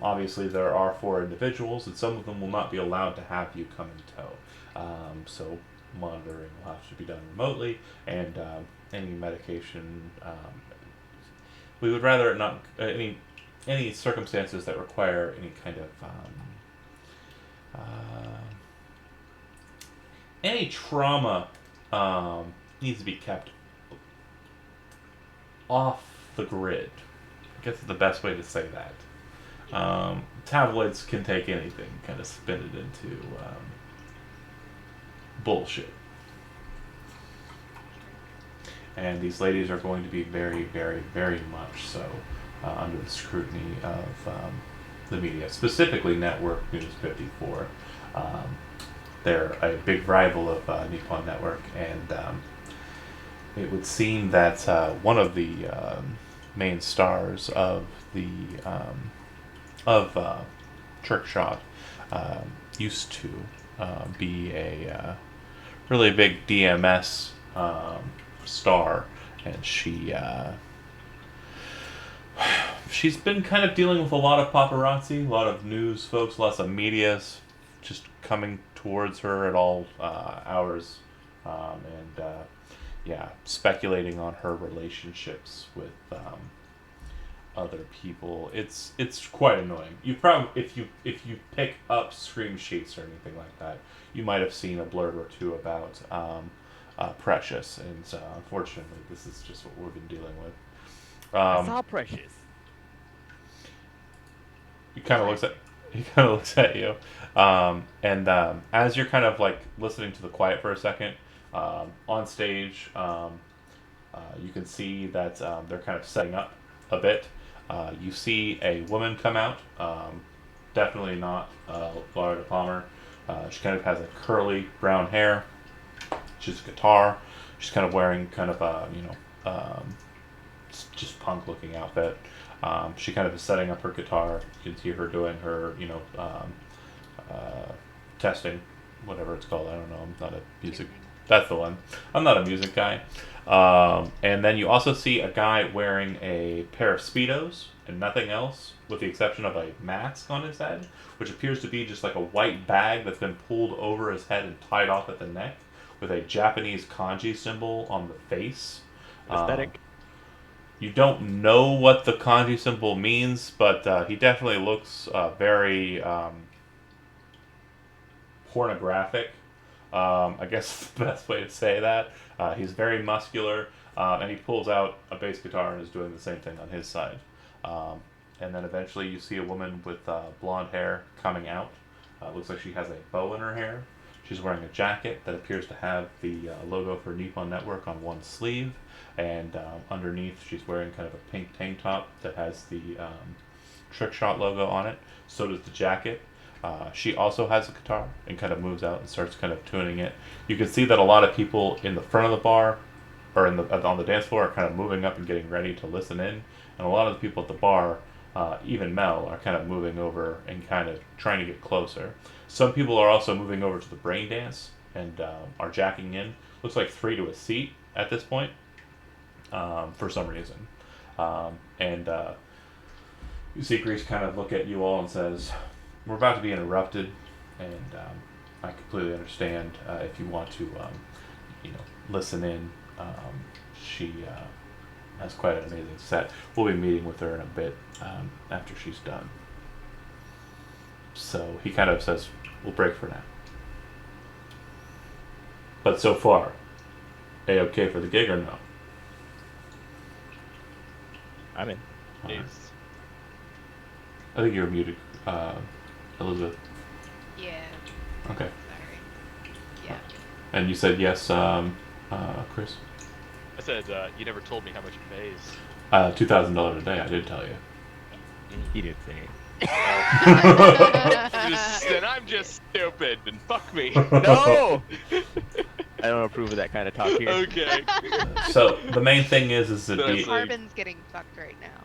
Obviously, there are 4 individuals, and some of them will not be allowed to have you come in tow. So monitoring will have to be done remotely, and any medication. We would rather not any circumstances that require any kind of any trauma needs to be kept off the grid. I guess is the best way to say that. Tabloids can take anything, kind of spin it into bullshit. And these ladies are going to be very, very, very much so under the scrutiny of the media, specifically Network News 54. They're a big rival of Nippon Network, and it would seem that one of the main stars of the Trick Shot used to be a really big DMS star, and she's been kind of dealing with a lot of paparazzi, a lot of news folks, lots of media's just coming towards her at all hours, and speculating on her relationships with other people. It's quite annoying. You probably, if you pick up screen sheets or anything like that, you might have seen a blurb or two about Precious, and unfortunately, this is just what we've been dealing with. I saw Precious. He kind of looks at you, and as you're kind of like listening to the quiet for a second, on stage, you can see that they're kind of setting up a bit. You see a woman come out, definitely not Laura Palmer. She kind of has a curly brown hair. She's a guitar. She's kind of wearing kind of a just punk looking outfit. She kind of is setting up her guitar. You can see her doing her testing, whatever it's called. I don't know. I'm not a music That's the one. I'm not a music guy. And then you also see a guy wearing a pair of Speedos and nothing else, with the exception of a mask on his head, which appears to be just like a white bag that's been pulled over his head and tied off at the neck, with a Japanese kanji symbol on the face. Aesthetic. You don't know what the kanji symbol means, but he definitely looks very pornographic. I guess is the best way to say that. He's very muscular, and he pulls out a bass guitar and is doing the same thing on his side. And then eventually you see a woman with blonde hair coming out. Looks like she has a bow in her hair. She's wearing a jacket that appears to have the logo for Nippon Network on one sleeve, and underneath she's wearing kind of a pink tank top that has the Trick Shot logo on it. So does the jacket. She also has a guitar and kind of moves out and starts kind of tuning it. You can see that a lot of people in the front of the bar or on the dance floor are kind of moving up and getting ready to listen in, and a lot of the people at the bar, even Mel, are kind of moving over and kind of trying to get closer. Some people are also moving over to the brain dance and are jacking in. Looks like 3 to a seat at this point, for some reason. And you see Grease kind of look at you all and says, "We're about to be interrupted, and I completely understand if you want to, listen in. She has quite an amazing set. We'll be meeting with her in a bit after she's done." So he kind of says, "We'll break for now." But so far, A-okay for the gig or no? I'm in. Nice. I think you're muted, Elizabeth. Yeah. Okay. Sorry. Yeah. And you said yes, Chris? I said, you never told me how much it pays. $2,000 a day, I did tell you. He didn't say it. Then I'm just stupid, and fuck me. No! I don't approve of that kind of talk here. Okay. So the main thing is that That's like- Carbon's getting fucked right now.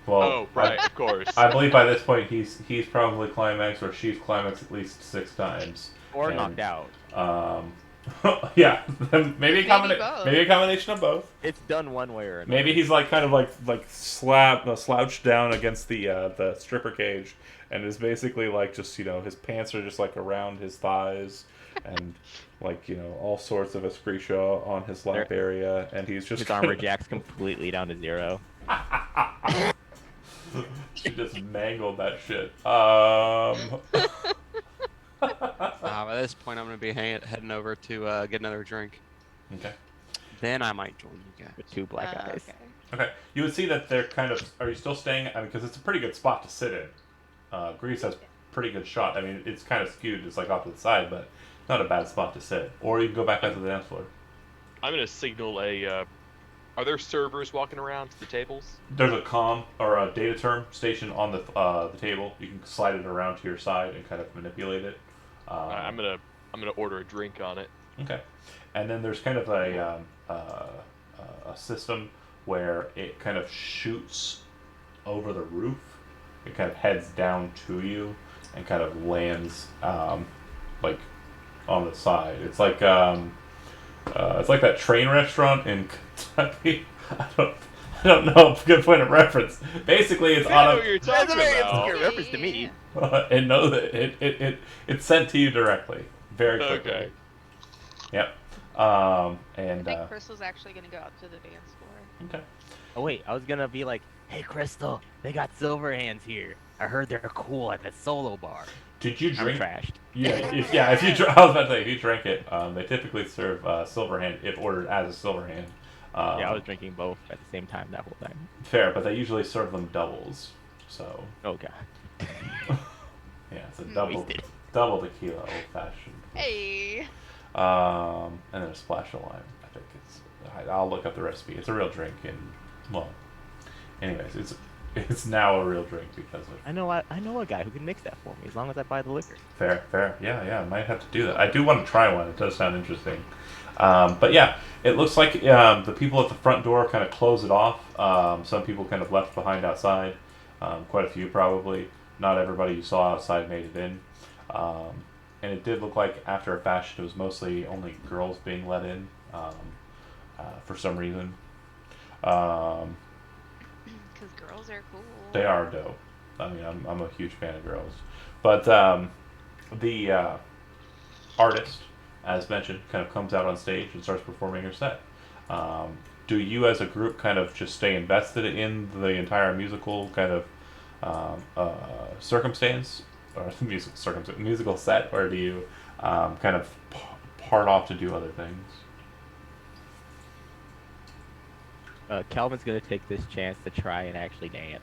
Oh, right, of course. I believe by this point he's probably climaxed, or she's climaxed at least 6 times. Or And, knocked out. Yeah, maybe a both. combination of both. It's done one way or another. Maybe he's like kind of like slouched down against the stripper cage, and is basically like just his pants are just like around his thighs, and like all sorts of excretia on his lap area, and he's just His armor jack's completely down to 0. She just mangled that shit. By this point, I'm going to be heading over to get another drink. Okay. Then I might join you guys. With 2 black eyes. Okay. Okay. You would see that they're kind of. Are you still staying? I mean, because it's a pretty good spot to sit in. Greece has pretty good shot. I mean, it's kind of skewed. It's like off to the side, but not a bad spot to sit. Or you can go back out to the dance floor. I'm gonna signal a. Are there servers walking around to the tables? There's a comm or a data term station on the table. You can slide it around to your side and kind of manipulate it. I'm gonna order a drink on it. Okay. And then there's kind of a system where it kind of shoots over the roof. It kind of heads down to you and kind of lands like on the side. It's like that train restaurant in Kentucky. I don't know a good point of reference. Basically, it's I know on what you're That's talking a very about. obscure reference to me. and know that it's sent to you directly, very quickly. Okay. Yep. I And think Crystal's actually gonna go out to the dance floor. okay. Oh wait, I was gonna be like, hey Crystal, they got silver hands here. I heard they're cool at the solo bar. Did you I'm drink? trashed. Yeah, if you I was about to say if you drink it, they typically serve silver hand if ordered as a silver hand. Yeah, I was drinking both at the same time that whole time. Fair, but they usually serve them doubles. So Oh god. yeah, it's a Wasted. double tequila old fashioned. Hey. And then a splash of lime. I think I'll look up the recipe. It's a real drink, and well, anyways, it's now a real drink because of I know a guy who can mix that for me as long as I buy the liquor. fair. Yeah, I might have to do that. I do want to try one. It does sound interesting. But yeah, it looks like the people at the front door kind of close it off. Some people kind of left behind outside. Quite a few probably. Not everybody you saw outside made it in. and it did look like after a fashion it was mostly only girls being let in for some reason. Um, Because girls are cool. they are dope. I mean, I'm a huge fan of girls, but the artist, as mentioned, kind of comes out on stage and starts performing her set. Do you, as a group, kind of just stay invested in the entire musical kind of circumstance, or the musical set, or do you kind of part off to do other things? Calvin's gonna take this chance to try and actually dance.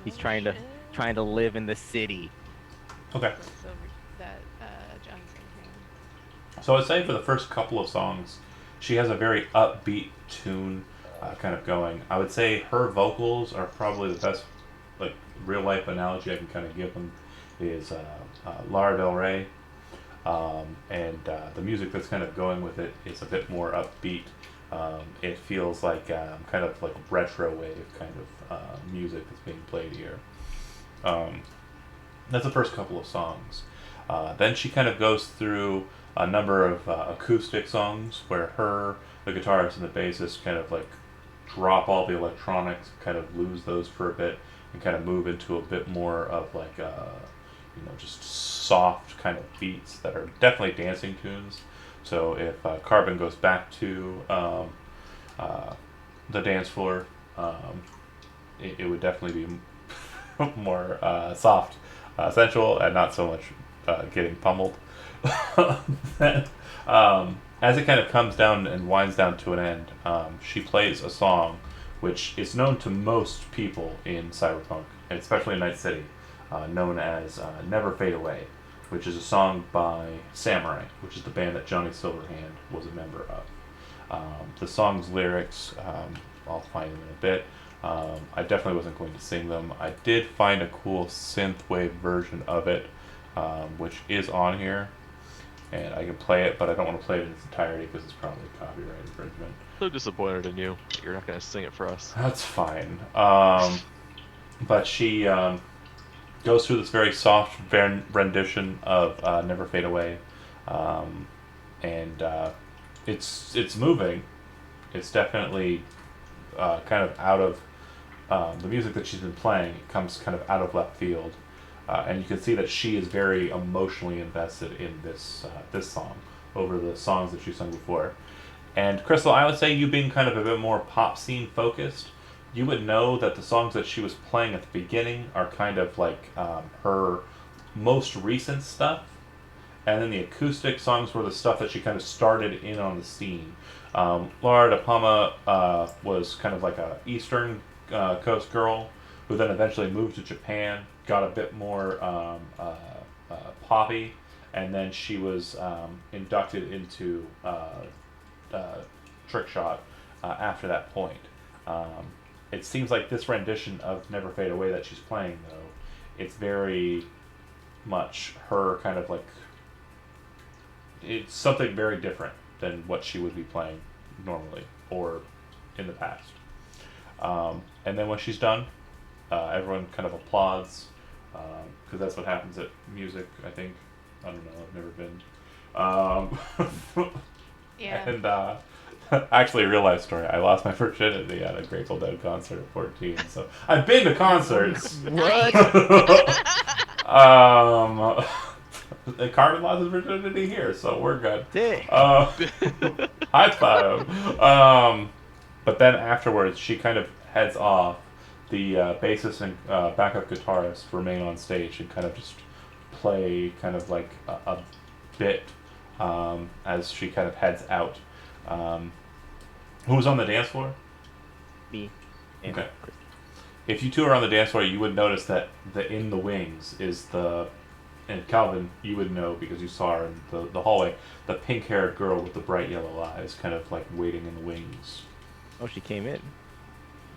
He's Oh, trying to live in the city. Okay. Johnny's gonna So I'd say for the first couple of songs, she has a very upbeat tune kind of going. I would say her vocals are probably the best, like, real life analogy I can kind of give them is Lara Del Rey. And the music that's kind of going with it is a bit more upbeat. It feels like kind of like retro wave kind of music that's being played here. That's the first couple of songs. Then she kind of goes through a number of acoustic songs where the guitarist, and the bassist kind of like drop all the electronics, kind of lose those for a bit, and kind of move into a bit more of like just soft kind of beats that are definitely dancing tunes. So if Carbon goes back to the dance floor, it would definitely be more soft, sensual, and not so much getting pummeled. Then, as it kind of comes down and winds down to an end, she plays a song which is known to most people in Cyberpunk, and especially in Night City, known as Never Fade Away, which is a song by Samurai, which is the band that Johnny Silverhand was a member of. The song's lyrics, I'll find them in a bit. I definitely wasn't going to sing them. I did find a cool synthwave version of it, which is on here, and I can play it, but I don't want to play it in its entirety because it's probably copyright infringement. So disappointed in you. You're not gonna sing it for us. That's fine. But she goes through this very soft rendition of "Never Fade Away," and it's moving. It's definitely kind of out of the music that she's been playing. It comes kind of out of left field, and you can see that she is very emotionally invested in this song over the songs that she's sung before. And Crystal, I would say, you being kind of a bit more pop scene focused, you would know that the songs that she was playing at the beginning are kind of like her most recent stuff, and then the acoustic songs were the stuff that she kind of started in on the scene. Laura de Palma was kind of like a Eastern Coast girl who then eventually moved to Japan, got a bit more poppy, and then she was inducted into Trick Shot after that point. It seems like this rendition of Never Fade Away that she's playing, though, it's very much her kind of like, it's something very different than what she would be playing normally or in the past. And then when she's done, everyone kind of applauds, because that's what happens at music, I think. I don't know, I've never been. Yeah. And actually, a real life story. I lost my virginity at a Grateful Dead concert at 14. So I've been to concerts. Nice. Carmen lost his virginity here, so we're good. Dick. High five. But then afterwards, she kind of heads off. The bassist and backup guitarist remain on stage and kind of just play kind of like a bit as she kind of heads out. Who's on the dance floor? Me. And Okay. Chris. If you two are on the dance floor, you would notice that in the wings is and Calvin, you would know because you saw her in the hallway, the pink-haired girl with the bright yellow eyes, kind of like waiting in the wings. Oh, she came in.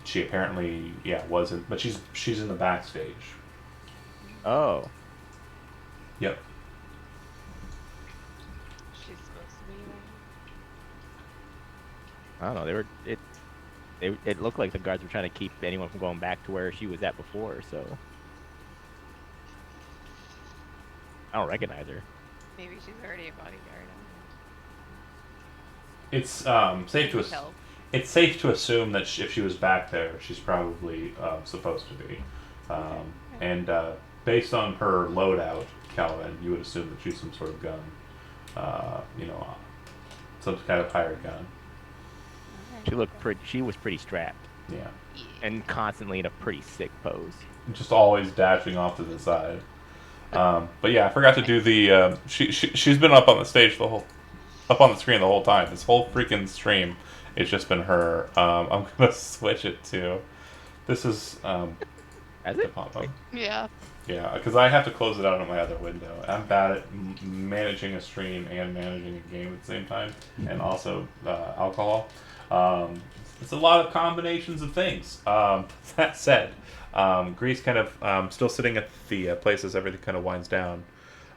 She apparently, wasn't, but she's in the backstage. Oh. Yep. She's supposed to be I don't know. It looked like the guards were trying to keep anyone from going back to where she was at before. So I don't recognize her. Maybe she's already a bodyguard. It's safe to Need help. it's safe to assume that if she was back there, she's probably supposed to be. Okay. And based on her loadout, Calvin, you would assume that she's some sort of gun. You know, some kind of hired gun. She looked pretty. She was pretty strapped Yeah. and constantly in a pretty sick pose. Just always dashing off to the side. But yeah, I forgot to do the. She's been up on the stage up on the screen the whole time. This whole freaking stream, it's just been her. I'm gonna switch it to. This is Has the it? pop-up. Yeah. Yeah, because I have to close it out on my other window. I'm bad at managing a stream and managing a game at the same time, and also alcohol. It's a lot of combinations of things. That said, Grease kind of still sitting at the place as everything kind of winds down.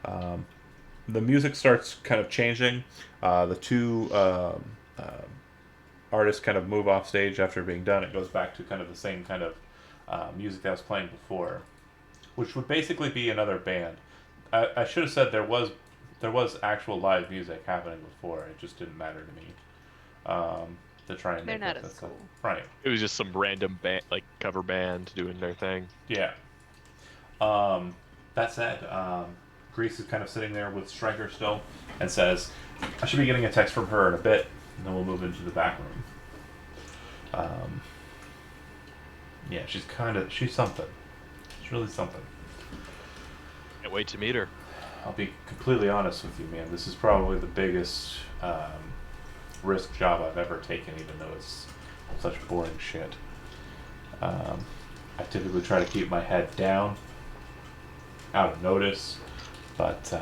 The music starts kind of changing. The two artists kind of move off stage after being done. It goes back to kind of the same kind of music that was playing before, which would basically be another band. I should have said there was actual live music happening before. It just didn't matter to me. To try and They're make not up as that stuff. cool. Right. It was just some random band, like cover band, doing their thing. Yeah. That said, Grease is kind of sitting there with Stryker still, and says, "I should be getting a text from her in a bit, and then we'll move into the back room." Yeah, she's something. She's really something. Can't wait to meet her. I'll be completely honest with you, man. This is probably the biggest risk job I've ever taken, even though it's such boring shit. I typically try to keep my head down, out of notice, but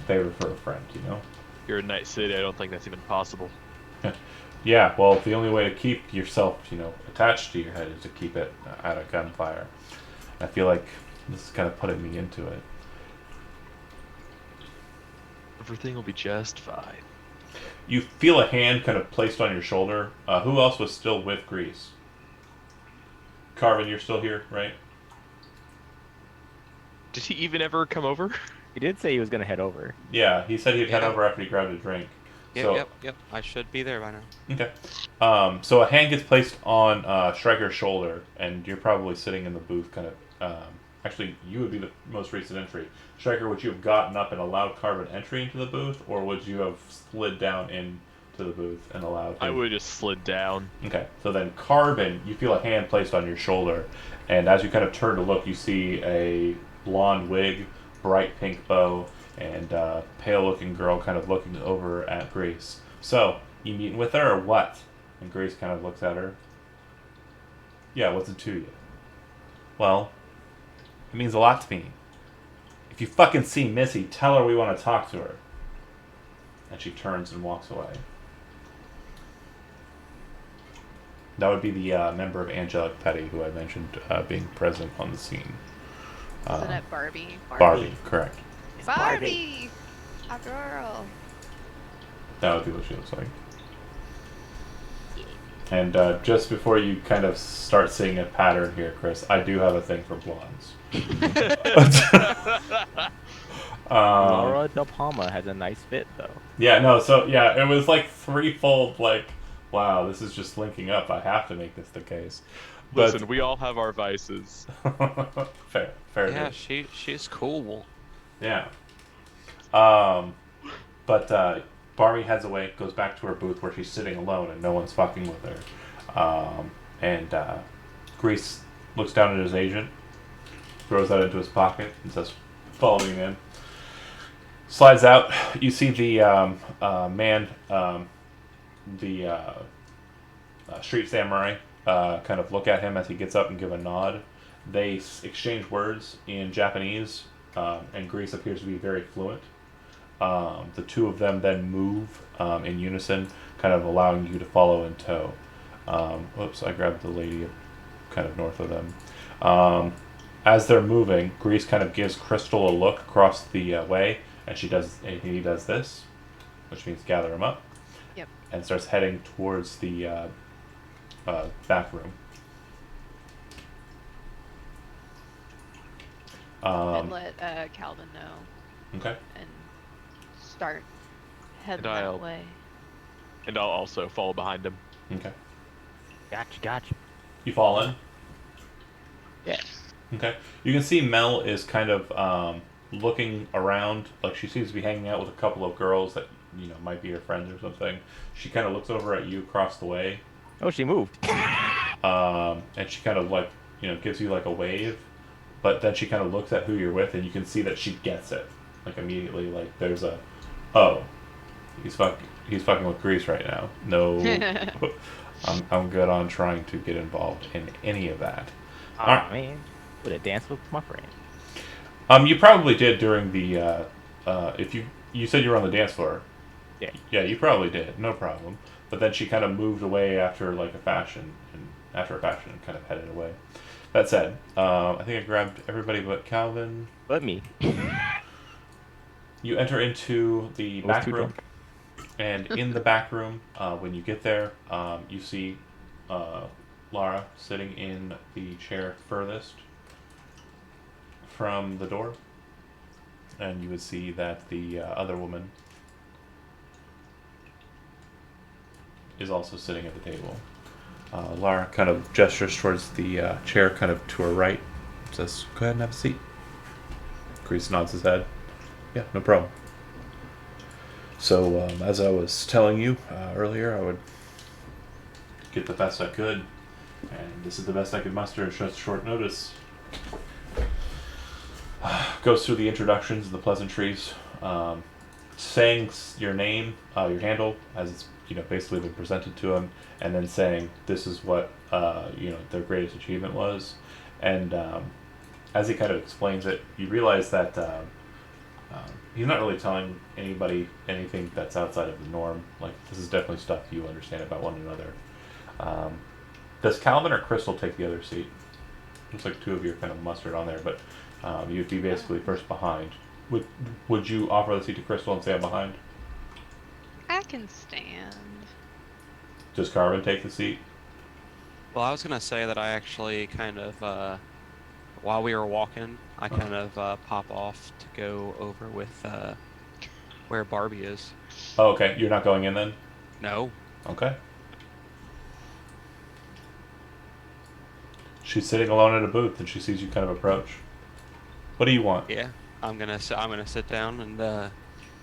favor for a friend, you know? You're in Night City. I don't think that's even possible. Yeah, well, the only way to keep yourself, attached to your head is to keep it out of gunfire. I feel like this is kind of putting me into it. Everything will be just fine. You feel a hand kind of placed on your shoulder. Who else was still with Grease? Carvin, you're still here, right? Did he even ever come over? He did say he was gonna head over. Yeah, he said he'd head Yeah. over after he grabbed a drink. Yep. I should be there by now. Okay. So a hand gets placed on Stryker's shoulder, and you're probably sitting in the booth kind of... actually, you would be the most recent entry. Stryker, would you have gotten up and allowed Carvin entry into the booth, or would you have slid down into the booth and allowed him? I would have just slid down. Okay, so then Carvin, you feel a hand placed on your shoulder, and as you kind of turn to look, you see a blonde wig, bright pink bow, and pale-looking girl kind of looking over at Grace. So, you meeting with her or what? And Grace kind of looks at her. Yeah, what's it to you? Well, it means a lot to me. If you fucking see Missy, tell her we want to talk to her. And she turns and walks away. That would be the member of Angelic Petty who I mentioned being present on the scene. Isn't it Barbie? Barbie, correct. It's Barbie! A girl. That would be what she looks like. And just before you kind of start seeing a pattern here, Chris, I do have a thing for blondes. Laura Del Palma has a nice fit, though. Yeah, no, so yeah, it was like threefold, like, wow, this is just linking up. I have to make this the case. But Listen, we all have our vices. fair Yeah, enough. she's cool. Yeah. But Barbie heads away, goes back to her booth where she's sitting alone and no one's fucking with her. And Grease looks down at his agent, throws that into his pocket, and says, "Follow me, man." Slides out. You see the man, the street samurai, kind of look at him as he gets up and give a nod. They exchange words in Japanese, and Grease appears to be very fluent. The two of them then move in unison, kind of allowing you to follow in tow. Whoops, I grabbed the lady kind of north of them. As they're moving, Grease kind of gives Crystal a look across the way, and he does this, which means gather him up. Yep. And starts heading towards the back room. And let Calvin know. Okay. and start heading And that I'll- way. And I'll also follow behind him. Okay. Gotcha. You fall in. Yeah. Okay. You can see Mel is kind of looking around, like she seems to be hanging out with a couple of girls that might be her friends or something. She kind of looks over at you across the way, Oh, she moved. and she kind of like gives you like a wave, but then she kind of looks at who you're with, and you can see that she gets it, like immediately. Like there's a, oh, he's fucking with Grease right now. No, I'm good on trying to get involved in any of that. Oh Alright. man, would have danced with my friend. You probably did during the if you said you were on the dance floor. Yeah. Yeah, you probably did, no problem. But then she kind of moved away after a fashion, and kind of headed away. That said, I think I grabbed everybody but Calvin. But me. You enter into the I was back too room, drunk. and in the back room, when you get there, you see Lara sitting in the chair furthest from the door, and you would see that the other woman is also sitting at the table. Lara kind of gestures towards the chair kind of to her right, says, "Go ahead and have a seat." Grease nods his head. Yeah, no problem. So, as I was telling you earlier, I would get the best I could, and this is the best I could muster at such short notice. Goes through the introductions, the pleasantries, saying your name, your handle, as it's basically been presented to him, and then saying this is what their greatest achievement was, and as he kind of explains it, you realize that he's not really telling anybody anything that's outside of the norm. Like, this is definitely stuff you understand about one another. Does Calvin or Crystal take the other seat? Looks like two of you are kind of mustered on there, but you'd be basically first behind. Would you offer the seat to Crystal and say I'm behind? I can stand. Does Carvin take the seat? Well, I was gonna say that I actually kind of, while we were walking, I kind of pop off to go over with where Barbie is. Oh, okay. You're not going in then? No. Okay. She's sitting alone at a booth, and she sees you kind of approach. What do you want? Yeah. I'm gonna sit down and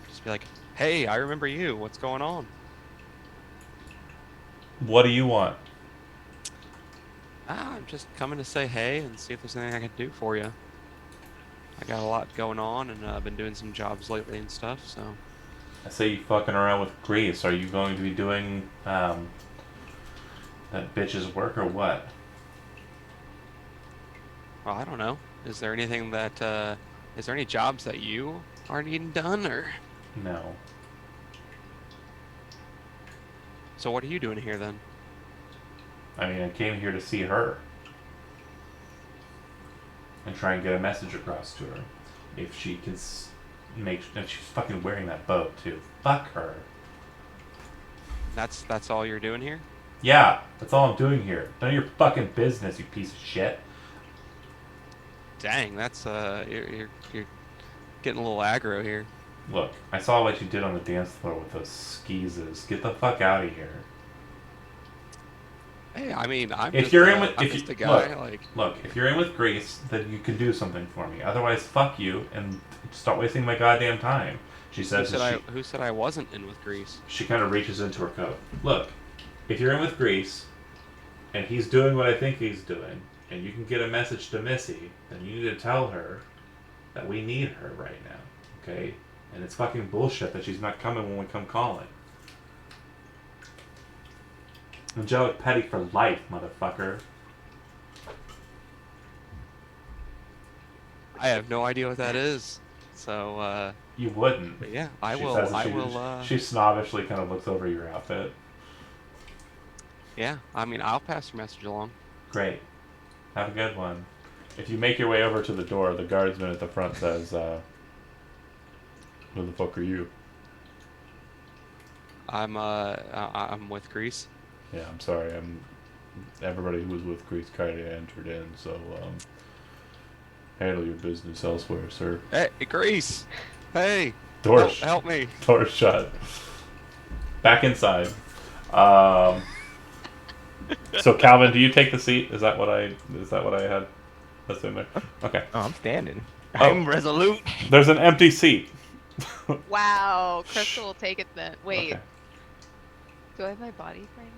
just be like, "Hey, I remember you. What's going on?" What do you want? I'm just coming to say hey and see if there's anything I can do for you. I got a lot going on, and I've been doing some jobs lately and stuff, so. I say you fucking around with Grease. Are you going to be doing that bitch's work or what? Well, I don't know. Is there anything that, is there any jobs that you are needing done, or? No. So what are you doing here then? I mean, I came here to see her. And try and get a message across to her. If she can if she's fucking wearing that bow, too. Fuck her. That's all you're doing here? Yeah, that's all I'm doing here. None of your fucking business, you piece of shit. Dang, that's you're getting a little aggro here. Look, I saw what you did on the dance floor with those skeezes. Get the fuck out of here. Hey, I mean, I'm If just, you're in with, I'm if just you a guy, look, if you're in with Grease, then you can do something for me. Otherwise, fuck you and stop wasting my goddamn time. She says. Who said I wasn't in with Grease? She kind of reaches into her coat. Look, if you're in with Grease, and he's doing what I think he's doing, and you can get a message to Missy, then you need to tell her that we need her right now, okay? And it's fucking bullshit that she's not coming when we come calling. Angelic Petty for life, motherfucker. I have no idea what that is. So, You wouldn't. but yeah, I She will. says I she, will. She snobbishly kind of looks over your outfit. Yeah, I mean, I'll pass your message along. Great. Have a good one. If you make your way over to the door, the guardsman at the front says, who the fuck are you? I'm with Grease. Yeah, I'm sorry. Everybody who was with Grease kind of entered in, so handle your business elsewhere, sir. Hey, Grease! Hey, Doors, help me. doors shut. Back inside. Um, so Calvin, do you take the seat? Is that what I had assumed there? Okay. Oh, I'm standing. Oh. I'm resolute. There's an empty seat. Wow, Crystal will take it then. Wait, Okay. do I have my body frame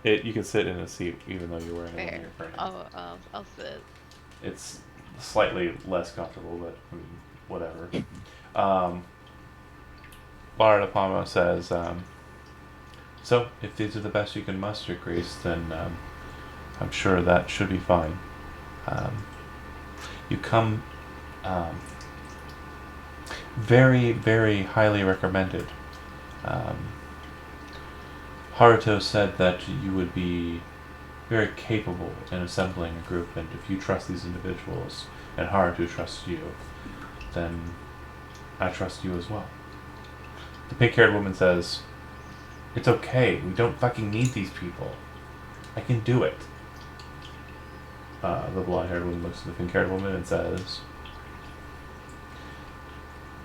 on? You can sit in a seat even though you're wearing a Fair. linear frame. I'll sit. It's slightly less comfortable, but I mean, whatever. Lara de Palma says, so if these are the best you can muster, Grace, then I'm sure that should be fine. You come very, very highly recommended. Haruto said that you would be very capable in assembling a group, and if you trust these individuals, and Haruto trusts you, then I trust you as well. The pink-haired woman says, it's okay, we don't fucking need these people. I can do it. The blonde-haired woman looks at the pink-haired woman and says,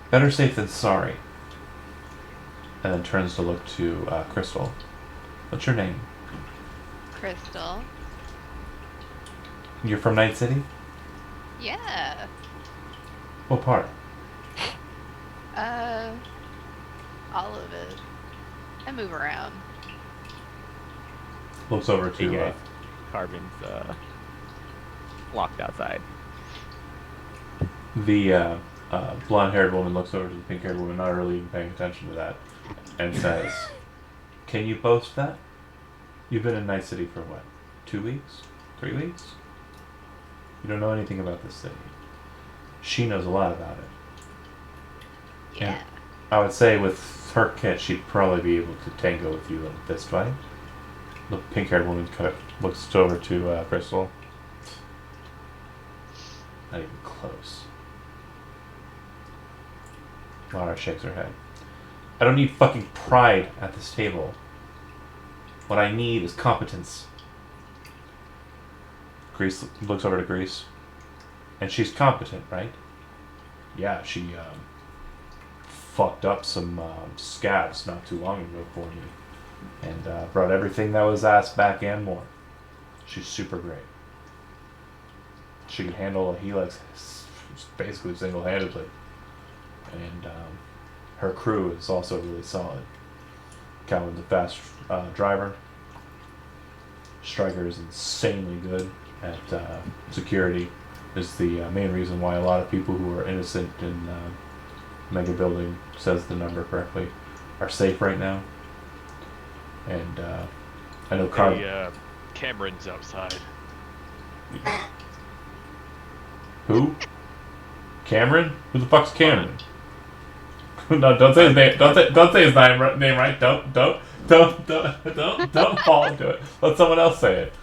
better safe than sorry. And then turns to look to Crystal. What's your name? Crystal. You're from Night City? Yeah. What part? All of it. I move around. Looks over Hey to guys, Carbon's locked outside. the blonde-haired woman looks over to the pink-haired woman, not really even paying attention to that, and says, can you boast that? You've been in Night City for what? 2 weeks? 3 weeks? You don't know anything about this city. She knows a lot about it. Yeah. And I would say with her kit, she'd probably be able to tango with you in a fist fight. The pink-haired woman kind of looks over to Crystal. Not even close. Lara shakes her head. I don't need fucking pride at this table. What I need is competence. Grease looks over to Grease. And she's competent, right? Yeah, she fucked up some scabs not too long ago for me. And brought everything that was asked back and more. She's super great. She can handle a helix basically single-handedly. And her crew is also really solid. Calvin's a fast driver. Stryker is insanely good at security. Is the main reason why a lot of people who are innocent in Mega Building, says the number correctly, are safe right now. And I know Cameron's outside. Who? Cameron? Who the fuck's Cameron? No, don't say his name. Don't say his name right. Don't fall into it. Let someone else say it.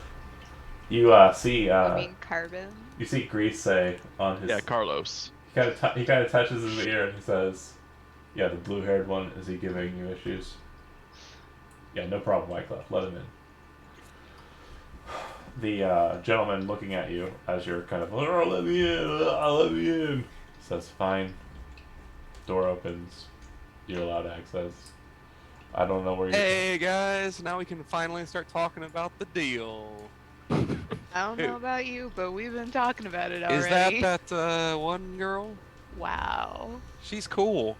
You see. You mean Carbon? You see Grease say on his. Yeah, Carlos. He kind of touches his ear and he says, "Yeah, the blue-haired one. Is he giving you issues?" Yeah, no problem, Wyclef. Let him in. The gentleman looking at you as you're kind of, oh, let me in, I'll let me in, says, fine. Door opens. You're allowed access. I don't know where you're... Hey guys, now we can finally start talking about the deal. I don't know about you, but we've been talking about it already. Is that one girl? Wow. She's cool.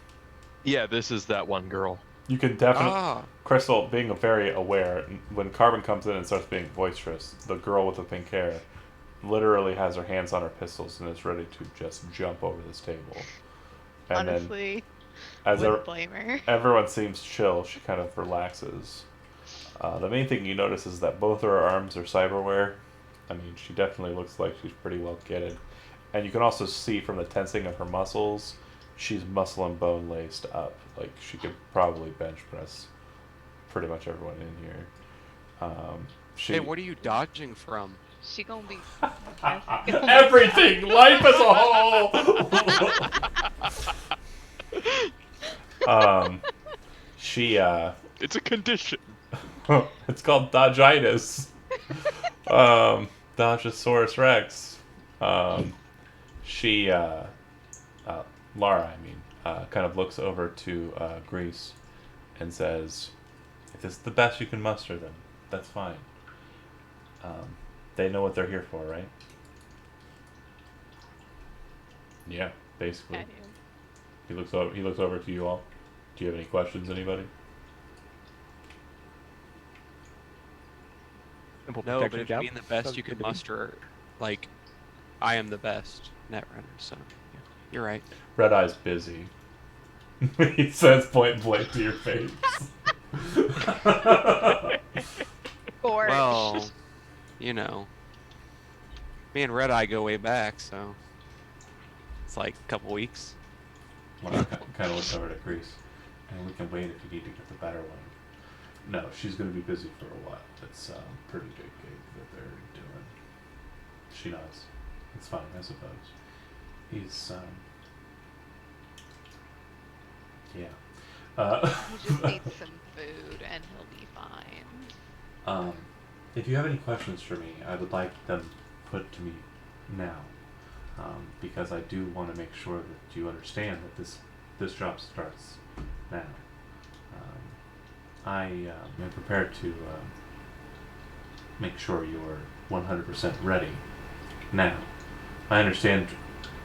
Yeah, this is that one girl. You can definitely... Ah. Crystal, being very aware, when Carbon comes in and starts being boisterous, the girl with the pink hair literally has her hands on her pistols and is ready to just jump over this table. And honestly, then, as wouldn't blame her. everyone seems chill, she kind of relaxes. The main thing you notice is that both her arms are cyberware. I mean, she definitely looks like she's pretty well kitted. And you can also see from the tensing of her muscles, she's muscle and bone laced up. Like, she could probably bench press pretty much everyone in here. Hey, what are you dodging from? She gonna be... everything! Life as a whole! She, It's a condition. it's called Dodgitis. Dodgosaurus Rex. Lara, I mean, kind of looks over to Grease and says, "If this is the best you can muster, then that's fine. They know what they're here for, right?" Yeah, basically. Okay. He looks over. He looks over to you all. Do you have any questions, anybody? Simple No, but protection if you job. mean the best Sounds you good could to me. muster, like, I am the best netrunner, so yeah, you're right. Red Eye's busy. He says point blank to your face. Or Well, you know, me and Red Eye go way back, so it's like a couple weeks. Well, kind of looks over at Grease. And we can wait if you need to get the better one. No, she's going to be busy for a while. It's a pretty big gig that they're doing. She knows. It's fine, I suppose. He's, yeah. he just needs some food and he'll be fine. If you have any questions for me, I would like them put to me now. Because I do want to make sure that you understand that this job starts now. I am prepared to make sure you're 100% ready now. I understand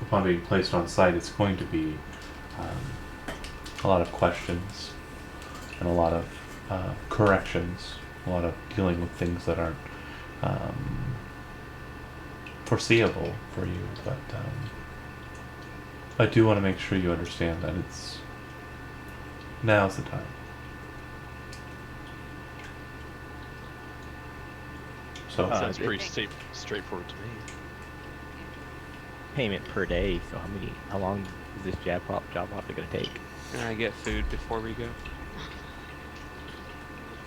upon being placed on site, it's going to be a lot of questions and a lot of corrections, a lot of dealing with things that aren't foreseeable for you, but I do want to make sure you understand that now's the time. So Sounds it- pretty straightforward to me. Payment per day. So how long is this job probably gonna take? Can I get food before we go?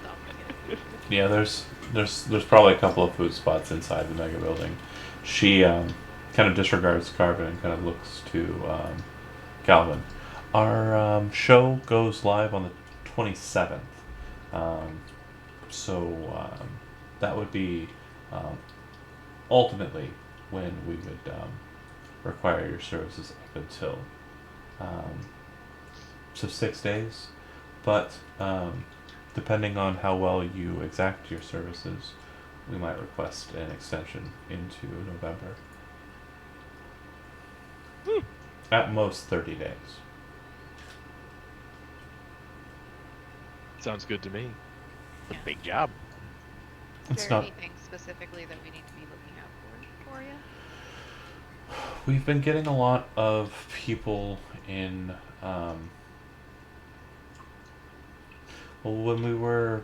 Stop it. yeah, there's probably a couple of food spots inside the mega building. She kind of disregards Carvin and kind of looks to Calvin. Our show goes live on the 27th, so that would be ultimately when we would require your services up until so 6 days, but depending on how well you exact your services, we might request an extension into November. At most 30 days. Sounds good to me. It's a big job. Is It's there not. anything specifically that we need to be looking out for you? We've been getting a lot of people in. Well, when we were.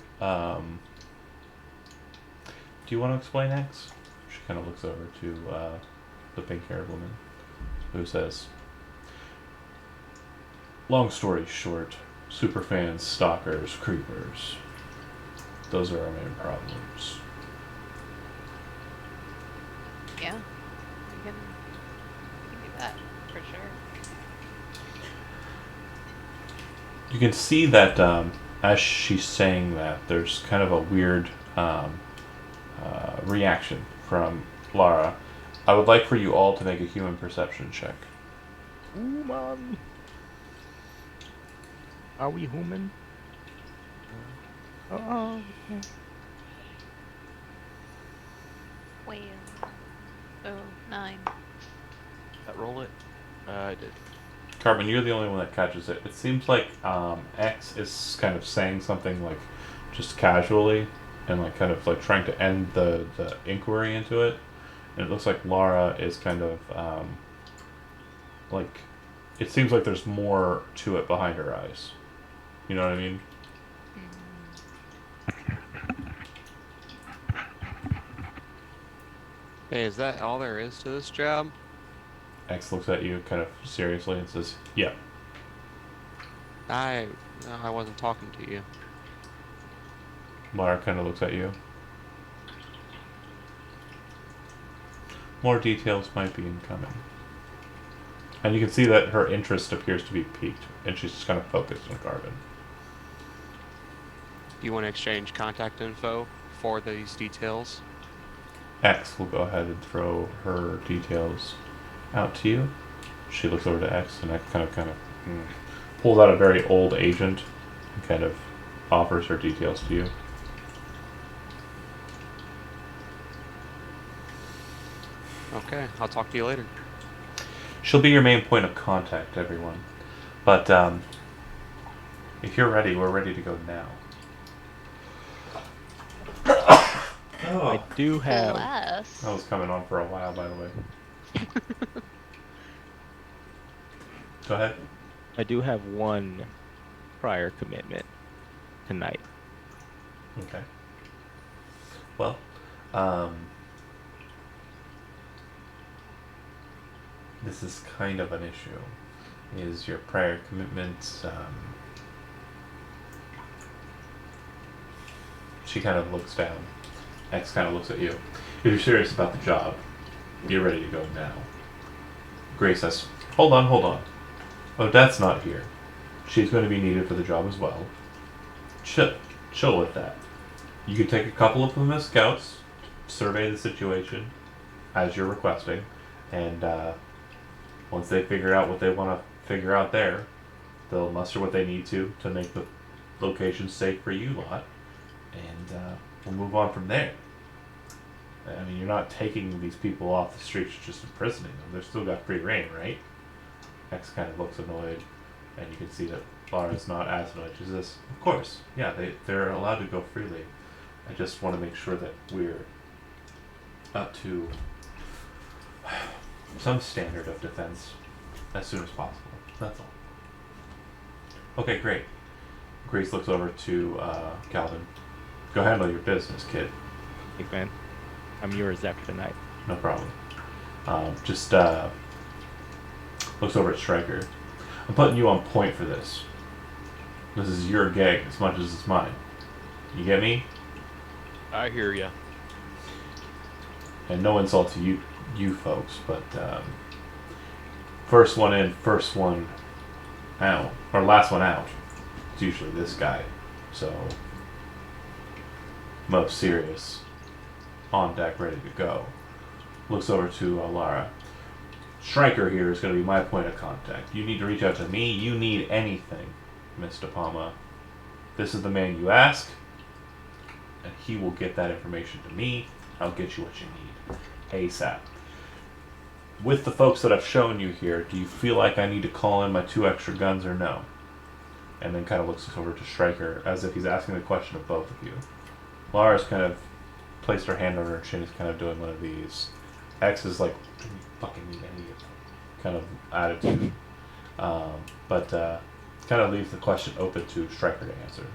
Do you want to explain X? She kind of looks over to the pink-haired woman, who says, "Long story short, superfans, stalkers, creepers. Those are our main problems." Yeah, we can do that for sure. You can see that as she's saying that, there's kind of a weird reaction from Lara. I would like for you all to make a human perception check. Human. Are we human? Oh. Well, oh, 9. That roll it? I did. Carbon, you're the only one that catches it. It seems like X is kind of saying something like just casually and like kind of like trying to end the inquiry into it. And it looks like Lara is kind of like it seems like there's more to it behind her eyes. You know what I mean? Hey, is that all there is to this job? X looks at you kind of seriously and says, "Yeah." I wasn't talking to you. Lara kind of looks at you. More details might be incoming. And you can see that her interest appears to be piqued, and she's just kind of focused on Garvin. You want to exchange contact info for these details? X will go ahead and throw her details out to you. She looks over to X, and X kind of pulls out a very old agent and kind of offers her details to you. Okay, I'll talk to you later. She'll be your main point of contact, everyone. But if you're ready, we're ready to go now. I do have. Bless. That was coming on for a while, by the way. Go ahead. I do have one prior commitment tonight. Okay. Well, this is kind of an issue. Is your prior commitments? She kind of looks down. X kind of looks at you. If you're serious about the job, you're ready to go now. Grace says, hold on. Odette's not here. She's going to be needed for the job as well. Chill with that. You can take a couple of them as scouts, survey the situation as you're requesting, and once they figure out what they want to figure out there, they'll muster what they need to make the location safe for you lot, and we'll move on from there. I mean, you're not taking these people off the streets, just imprisoning them. They've still got free reign, right? X kind of looks annoyed, and you can see that Lara's not as annoyed. She says, of course, yeah, they're allowed to go freely. I just want to make sure that we're up to some standard of defense as soon as possible. That's all. Okay, great. Grace looks over to Calvin. Go handle your business, kid. Big man. I'm yours after tonight. No problem. Just looks over at Stryker. I'm putting you on point for this. This is your gig as much as it's mine. You get me? I hear ya. And no insult to you folks, but first one in, first one out, or last one out. It's usually this guy. So most serious, on deck, ready to go. Looks over to Lara. Stryker here is going to be my point of contact. You need to reach out to me. You need anything, Miss De Palma. This is the man you ask, and he will get that information to me. I'll get you what you need ASAP. With the folks that I've shown you here, do you feel like I need to call in my 2 extra guns or no? And then kind of looks over to Stryker as if he's asking the question of both of you. Lara's kind of placed her hand on her chin, is kind of doing one of these. X is like, you fucking need any kind of attitude. But kind of leaves the question open to Stryker to answer.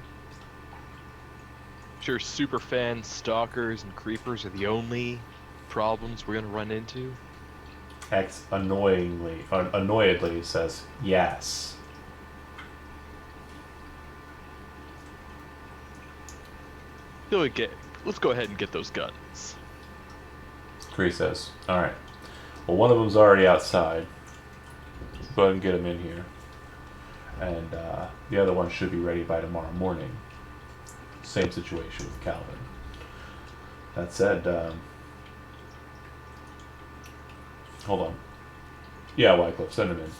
Sure, super fans, stalkers, and creepers are the only problems we're gonna run into. X annoyedly says, yes. Let's go ahead and get those guns. Kree says, alright. Well, one of them's already outside. Go ahead and get him in here. And the other one should be ready by tomorrow morning. Same situation with Calvin. That said, hold on. Yeah, Wycliffe, send him in.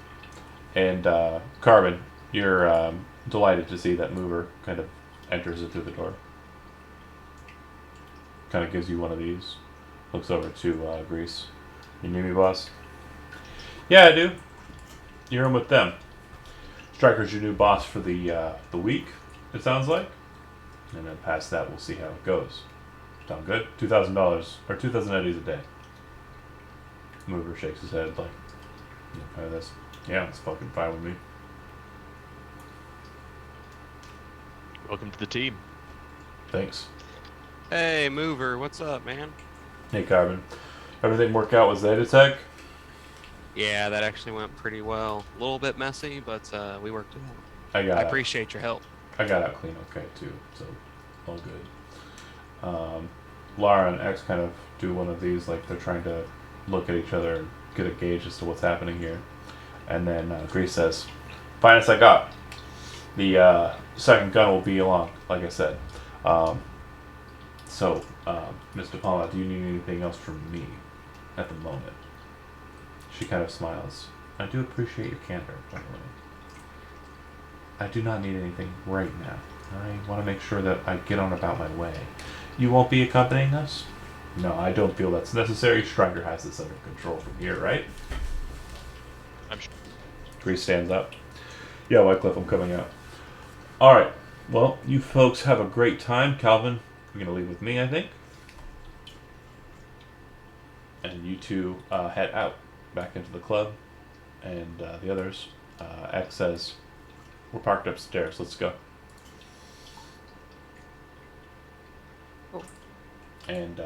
And Carbon, you're delighted to see that mover kind of enters it through the door. Kind of gives you one of these. Looks over to Grease. You need me, boss? Yeah, I do. You're in with them. Stryker's your new boss for the week, it sounds like. And then past that, we'll see how it goes. Sound good? $2,000 or 2,000 eddies a day. Mover shakes his head like, you know, kind of this. Yeah, it's fucking fine with me. Welcome to the team. Thanks. Hey, Mover, what's up, man? Hey, Carbon. Everything work out with Zeta Tech? Yeah, that actually went pretty well. A little bit messy, but we worked it out. I I appreciate your help. I got out clean okay, too, so all good. Lara and X kind of do one of these, like they're trying to look at each other and get a gauge as to what's happening here. And then Grease says, finest I got. The second gun will be along, like I said. So, Mr. Palma, do you need anything else from me at the moment? She kind of smiles. I do appreciate your candor, by the way. I do not need anything right now. I want to make sure that I get on about my way. You won't be accompanying us? No, I don't feel that's necessary. Strider has this under control from here, right? I'm sure. Grease stands up. Yeah, Wycliffe, I'm coming out. Alright, well, you folks have a great time. Calvin, you're going to leave with me, I think. And you two head out back into the club. And the others, X says, we're parked upstairs, let's go. Cool. And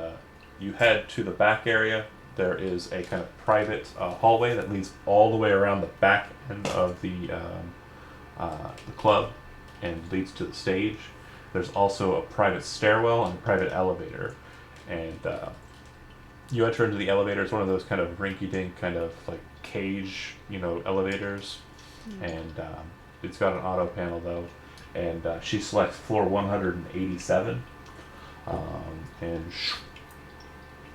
you head to the back area. There is a kind of private hallway that leads all the way around the back end of the club and leads to the stage. There's also a private stairwell and a private elevator. And you enter into the elevator. It's one of those kind of rinky-dink kind of like cage, elevators. And it's got an auto panel though. And she selects floor 187. And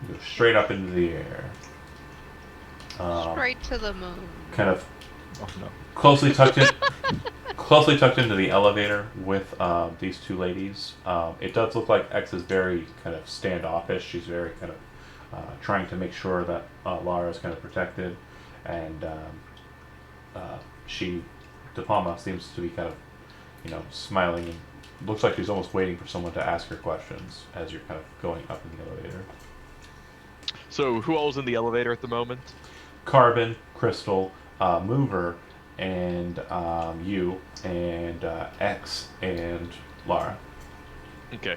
you go straight up into the air. Straight to the moon. Kind of Oh no. closely tucked into the elevator with these two ladies. It does look like X is very kind of standoffish. She's very kind of trying to make sure that Lara is kind of protected, and De Palma seems to be kind of, smiling and looks like she's almost waiting for someone to ask her questions as you're kind of going up in the elevator. So who all's in the elevator at the moment? Carbon, Crystal, Mover, and you, and X, and Lara. Okay.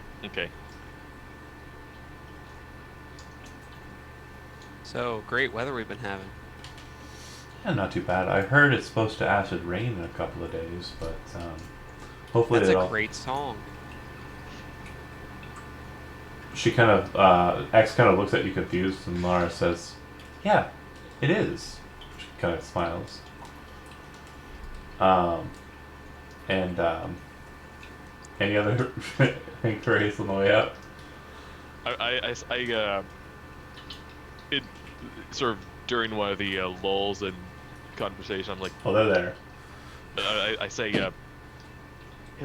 So, great weather we've been having. Yeah, not too bad. I heard it's supposed to acid rain in a couple of days, but hopefully That's it'll... a great song. She kind of, X kind of looks at you confused, and Lara says, yeah, it is. She kind of smiles. And any other inquiries on the way up? It sort of during one of the lulls in conversation, I'm like, Oh, they're there. I say, hey,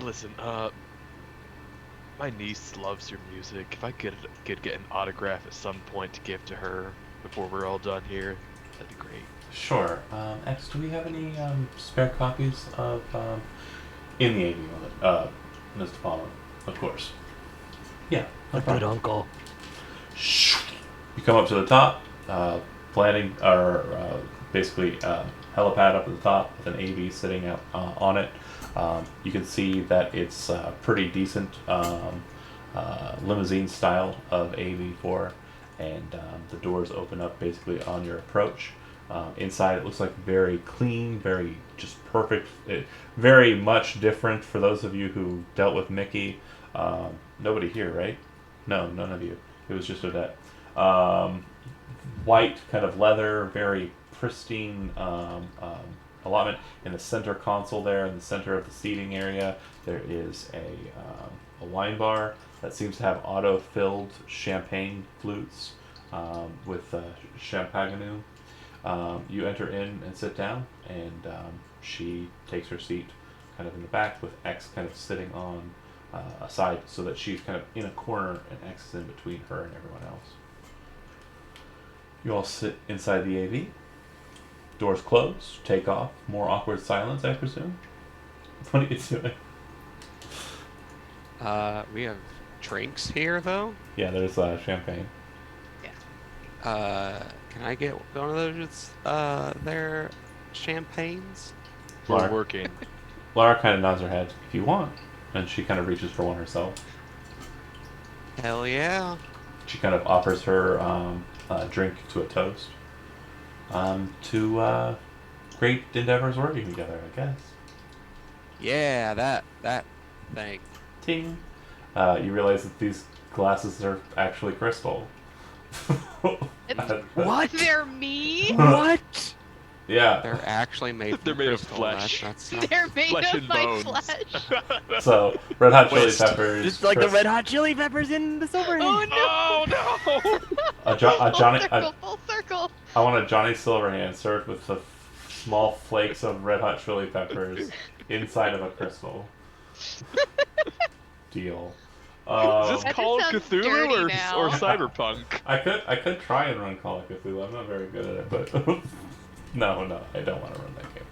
listen, my niece loves your music. If I could get an autograph at some point to give to her before we're all done here, that'd be great. Sure. X, do we have any spare copies of in the AV Ms. De Palma? Of course. Yeah. No problem. uncle. You come up to the top, landing, or basically helipad up at the top with an AV sitting out on it. You can see that it's pretty decent limousine style of AV4, and the doors open up basically on your approach. Inside it looks like very clean, very just perfect, very much different for those of you who dealt with Mickey. Nobody here, right? No, none of you. It was just Odette. White kind of leather, very pristine allotment. In the center console there, in the center of the seating area, there is a wine bar that seems to have auto-filled champagne flutes with champagne. You enter in and sit down, and she takes her seat kind of in the back with X kind of sitting on a side so that she's kind of in a corner and X is in between her and everyone else. You all sit inside the AV. Doors close, take off. More awkward silence, I presume. What are you doing? We have drinks here, though. Yeah, there's champagne. Can I get one of those, their champagnes? We're Lara. working. Lara kind of nods her head. If you want. And she kind of reaches for one herself. Hell yeah. She kind of offers her drink to a toast. To great endeavors working together, I guess. Yeah, that thing. Ting. You realize that these glasses are actually crystal. What? They're me? What? Yeah. They're actually made from They're made of crystal. flesh. That's They're made Flesh of and my bones. flesh. So, Red Hot Chili Twist. Peppers. Just like the Chris- Red Hot Chili Peppers in the Silver Age. Oh no! A Johnny. Full circle, full circle. I want a Johnny Silverhand served with the small flakes of red hot chili peppers inside of a crystal. Deal. Is this That just Call of sounds Cthulhu dirty or now. Cyberpunk? I could try and run Call of Cthulhu. I'm not very good at it, but no, I don't want to run that game.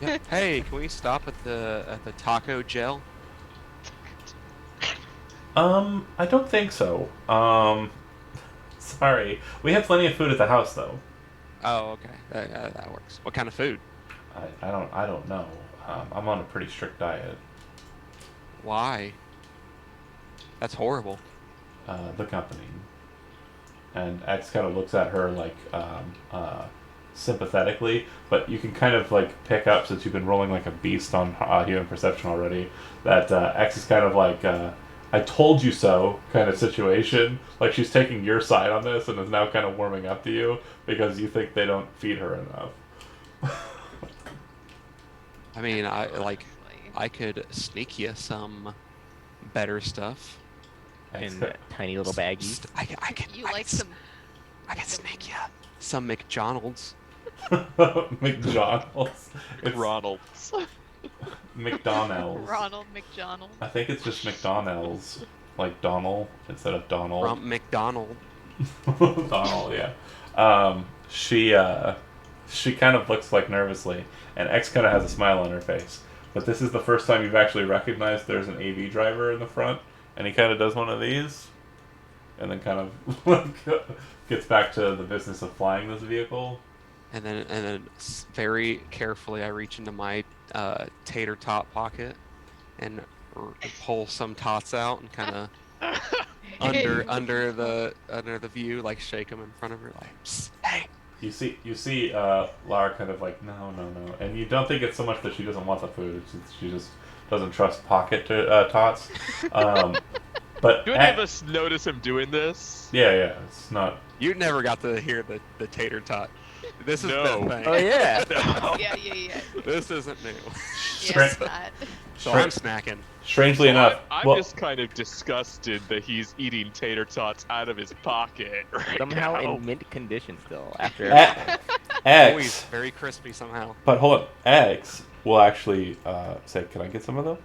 Yeah. Hey, can we stop at the taco gel? I don't think so. Sorry, we have plenty of food at the house though. Oh, okay. That works. What kind of food? I don't know. I'm on a pretty strict diet. Why? That's horrible. The company. And X kind of looks at her like sympathetically, but you can kind of like pick up, since you've been rolling like a beast on human perception already, that X is kind of like I told you so kind of situation. Like she's taking your side on this and is now kind of warming up to you because you think they don't feed her enough. I mean, Honestly. I could sneak you some better stuff. In tiny little baggies. I can. You I like can, some I can sneak you some McDonald's. McDonald's. It's Ronald's. McDonald's. Ronald McDonald. I think it's just McDonald's, like Donald instead of Donald. From McDonald. Donald, yeah. She kind of looks like nervously, and X kind of has a smile on her face. But this is the first time you've actually recognized there's an AV driver in the front, and he kind of does one of these, and then kind of gets back to the business of flying this vehicle. And then very carefully, I reach into my tater tot pocket and pull some tots out and kind of under the view, like shake them in front of her, like, "Psst, hey." You see Lara kind of like, no, and you don't think it's so much that she doesn't want the food; she just doesn't trust pocket tots. But Do any of us notice him doing this? yeah, it's not. You never got to hear the tater tot. This is No. the thing. Oh yeah. No. Yeah. This isn't new. Yeah, it's not. So I'm snacking. Strangely enough, I'm well, just kind of disgusted that he's eating tater tots out of his pocket right Somehow now. in mint condition still after. Always X. very crispy somehow. But hold on, X will actually say, "Can I get some of those?"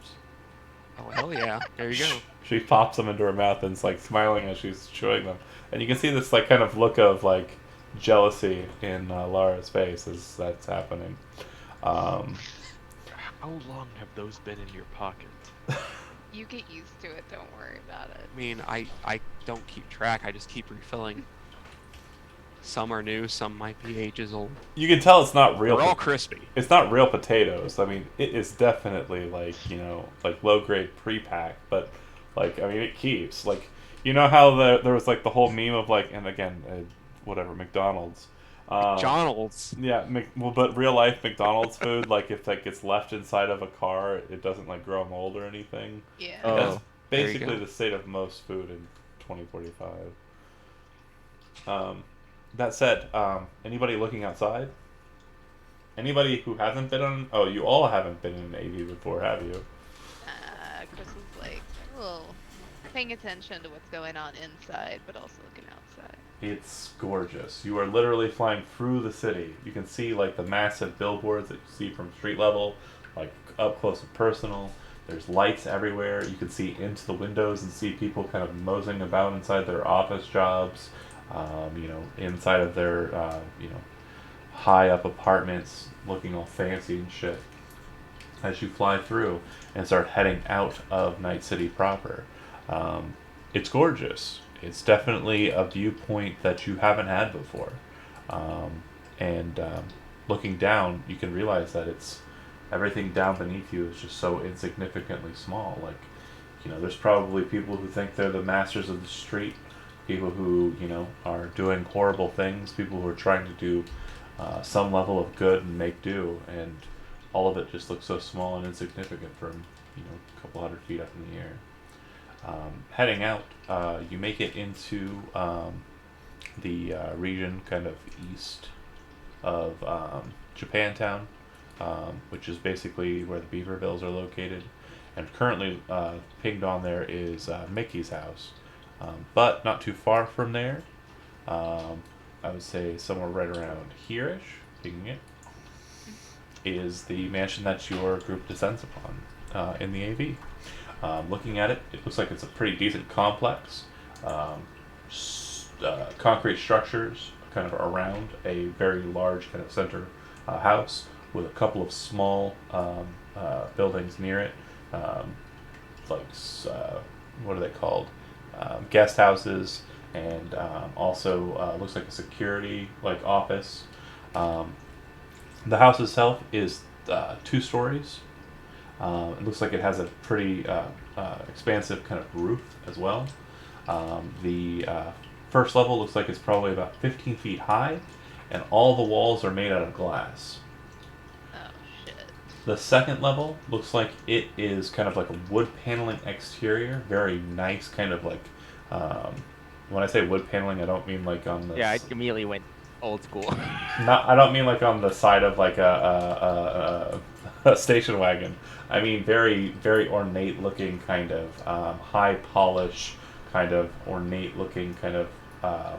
Oh hell yeah! There you go. She pops them into her mouth and is like smiling as she's chewing them, and you can see this like kind of look of like jealousy in Lara's face as that's happening. How long have those been in your pocket? You get used to it. Don't worry about it. I mean, I don't keep track. I just keep refilling. Some are new. Some might be ages old. You can tell it's not real. They're all crispy. It's not real potatoes. I mean, it is definitely like like low grade pre-pack, but like I mean, it keeps like how there was like the whole meme of like, and again, whatever McDonald's. McDonald's. Yeah, but real life McDonald's food, like if that gets left inside of a car, it doesn't like grow mold or anything. Yeah. Oh. That's there you basically go. the state of most food in 2045. That said, anybody looking outside? Anybody who hasn't been on? Oh, you all haven't been in an AV before, have you? Chris is like, oh, paying attention to what's going on inside, but also looking outside. It's gorgeous. You are literally flying through the city. You can see like the massive billboards that you see from street level, like up close and personal. There's lights everywhere. You can see into the windows and see people kind of moseying about inside their office jobs, inside of their, high up apartments looking all fancy and shit. As you fly through and start heading out of Night City proper, it's gorgeous. It's definitely a viewpoint that you haven't had before. And looking down, you can realize that everything down beneath you is just so insignificantly small. Like, there's probably people who think they're the masters of the street, people who, are doing horrible things, people who are trying to do some level of good and make do, and all of it just looks so small and insignificant from, a couple hundred feet up in the air. Heading out, you make it into the region kind of east of Japantown, which is basically where the Beavervilles are located. And currently pinged on there is Mickey's house. But not too far from there, I would say somewhere right around here-ish, pinging it, is the mansion that your group descends upon in the AV. Looking at it, it looks like it's a pretty decent complex. Concrete structures kind of around a very large kind of center house with a couple of small buildings near it, like what are they called? Guest houses, and also looks like a security like office. The house itself is 2 stories. It looks like it has a pretty expansive kind of roof as well. The first level looks like it's probably about 15 feet high, and all the walls are made out of glass. Oh shit. The second level looks like it is kind of like a wood paneling exterior, very nice, kind of like. When I say wood paneling, I don't mean like on the. Yeah, I immediately went old school. Not, I don't mean like on the side of like a station wagon. I mean very, very ornate looking kind of high polish, kind of ornate looking kind of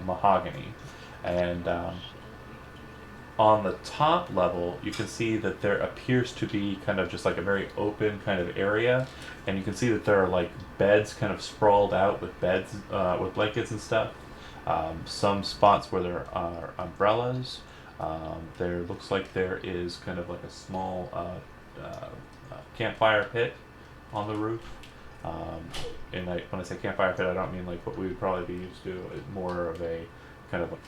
mahogany, and on the top level you can see that there appears to be kind of just like a very open kind of area, and you can see that there are like beds kind of sprawled out with beds with blankets and stuff. Some spots where there are umbrellas. There looks like there is kind of like a small campfire pit on the roof. And when I say campfire pit, I don't mean like what we would probably be used to. It's more of a kind of a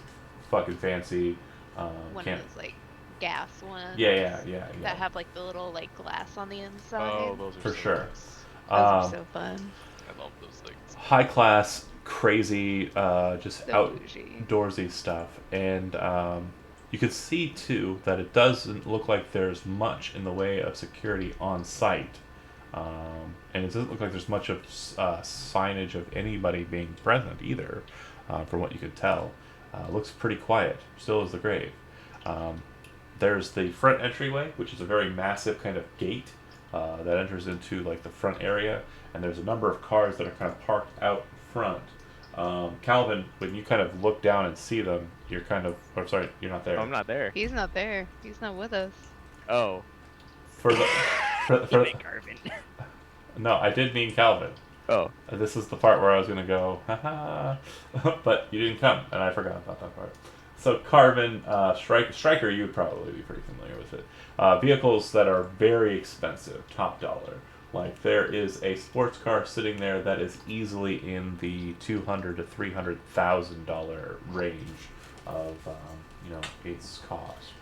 fucking fancy One camp. of those like gas ones. Yeah. That have like the little like glass on the inside. Oh, those are For so sure. nice. Those are so fun. I love those things. High class, crazy, just So bougie. outdoorsy stuff, and you can see too that it doesn't look like there's much in the way of security on site, and it doesn't look like there's much of signage of anybody being present either, from what you could tell. Looks pretty quiet. Still is the grave. There's the front entryway, which is a very massive kind of gate that enters into like the front area, and there's a number of cars that are kind of parked out front. Calvin, when you kind of look down and see them, you're kind of, or sorry, you're not there. I'm not there. He's not there. He's not with us. Oh. For the, You make Carbon. no, I did mean Calvin. Oh. This is the part where I was gonna go, haha, but you didn't come, and I forgot about that part. So Carbon, Striker, you would probably be pretty familiar with it. Vehicles that are very expensive, top dollar. Like there is a sports car sitting there that is easily in the $200,000 to $300,000 range of its cost.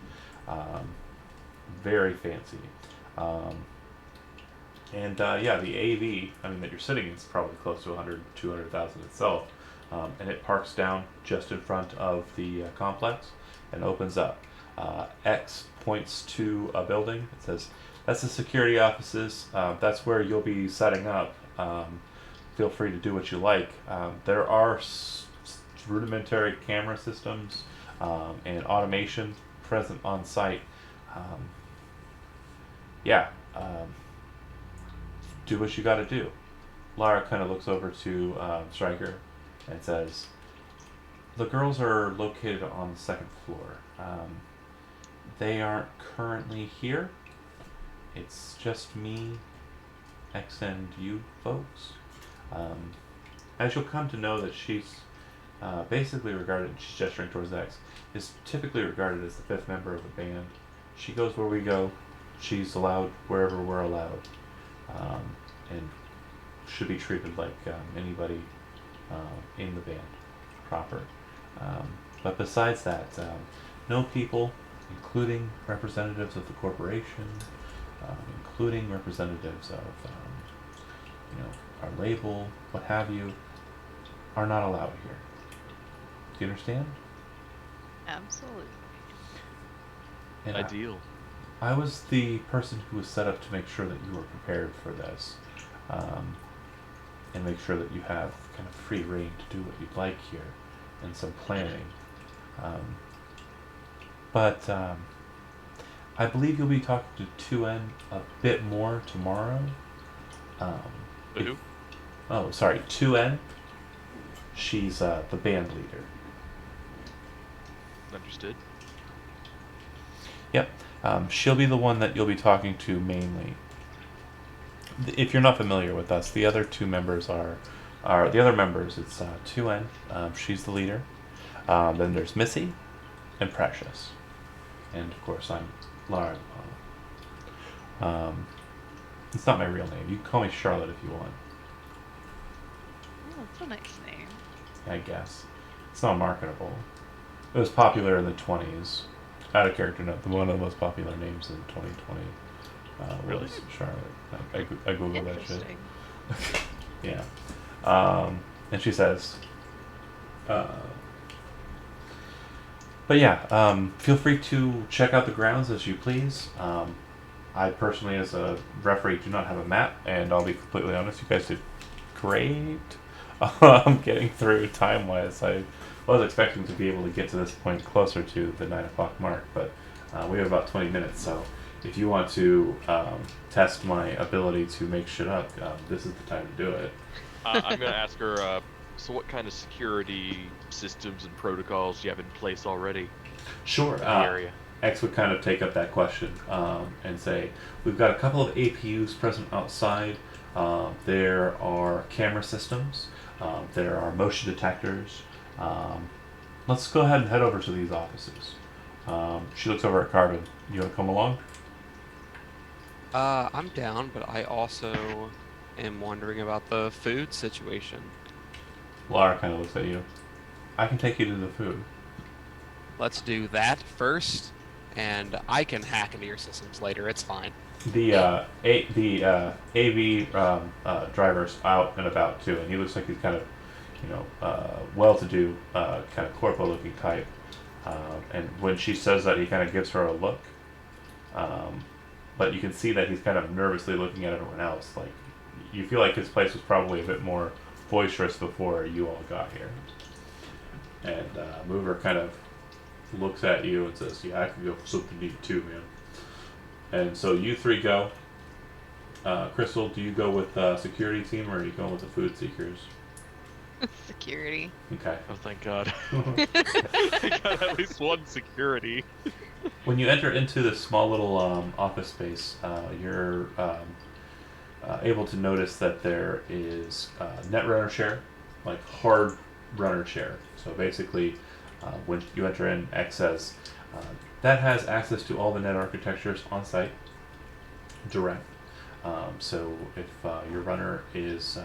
Very fancy. And yeah, the AV, I mean, that you're sitting in is probably close to 100, 200,000 itself. And it parks down just in front of the complex and opens up. X points to a building. It says, that's the security offices. That's where you'll be setting up. Feel free to do what you like. There are rudimentary camera systems and automation present on site. Yeah. Do what you got to do. Lara kind of looks over to Stryker and says, the girls are located on the 2nd floor. They aren't currently here. It's just me, X, and you folks. As you'll come to know that she's basically regarded, she's gesturing towards X, is typically regarded as the 5th member of the band. She goes where we go. She's allowed wherever we're allowed. And should be treated like anybody in the band proper. But besides that, no people, including representatives of the corporation, including representatives of our label, what have you, are not allowed here. Do you understand? Absolutely. And Ideal. I was the person who was set up to make sure that you were prepared for this, and make sure that you have kind of free reign to do what you'd like here, and some planning. But I believe you'll be talking to 2N a bit more tomorrow. Who? Oh, sorry, 2N. She's the band leader. Understood. Yep. She'll be the one that you'll be talking to mainly. If you're not familiar with us, the other two members are the other members. It's 2N. She's the leader. Then there's Missy and Precious, and of course I'm Lara. It's not my real name. You can call me Charlotte if you want. Oh, that's a nice name. I guess it's not marketable. It was popular in the 20s. Out of character note, one of the most popular names in 2020 Really? was Charlotte. I googled that shit. Interesting. Yeah. And she says, but yeah, feel free to check out the grounds as you please. I personally, as a referee, do not have a map, and I'll be completely honest, you guys did great. Getting through time-wise. I was expecting to be able to get to this point closer to the 9 o'clock mark, but we have about 20 minutes, so if you want to test my ability to make shit up, this is the time to do it. I'm gonna ask her. So, what kind of security systems and protocols do you have in place already Sure. in the area? X would kind of take up that question and say, we've got a couple of APUs present outside. There are camera systems. There are motion detectors. Let's go ahead and head over to these offices. She looks over at Carbon. You want to come along? I'm down, but I also am wondering about the food situation. Lara kind of looks at you. I can take you to the food. Let's do that first, and I can hack into your systems later. It's fine. The AV driver's out and about too, and he looks like he's kind of, well-to-do, kind of corpo-looking type. And when she says that, he kind of gives her a look. But you can see that he's kind of nervously looking at everyone else. Like, you feel like his place was probably a bit more boisterous before you all got here. And Mover kind of looks at you and says, "Yeah, I can go for something to eat too, man." And so you three go. Crystal, do you go with security team or are you going with the food seekers? Security. Okay. Oh, thank God. Thank God, at least one security. When you enter into this small little office space, you're able to notice that there is net runner share, like hard runner share. So basically, when you enter in, X says that has access to all the net architectures on site, direct. So if your runner is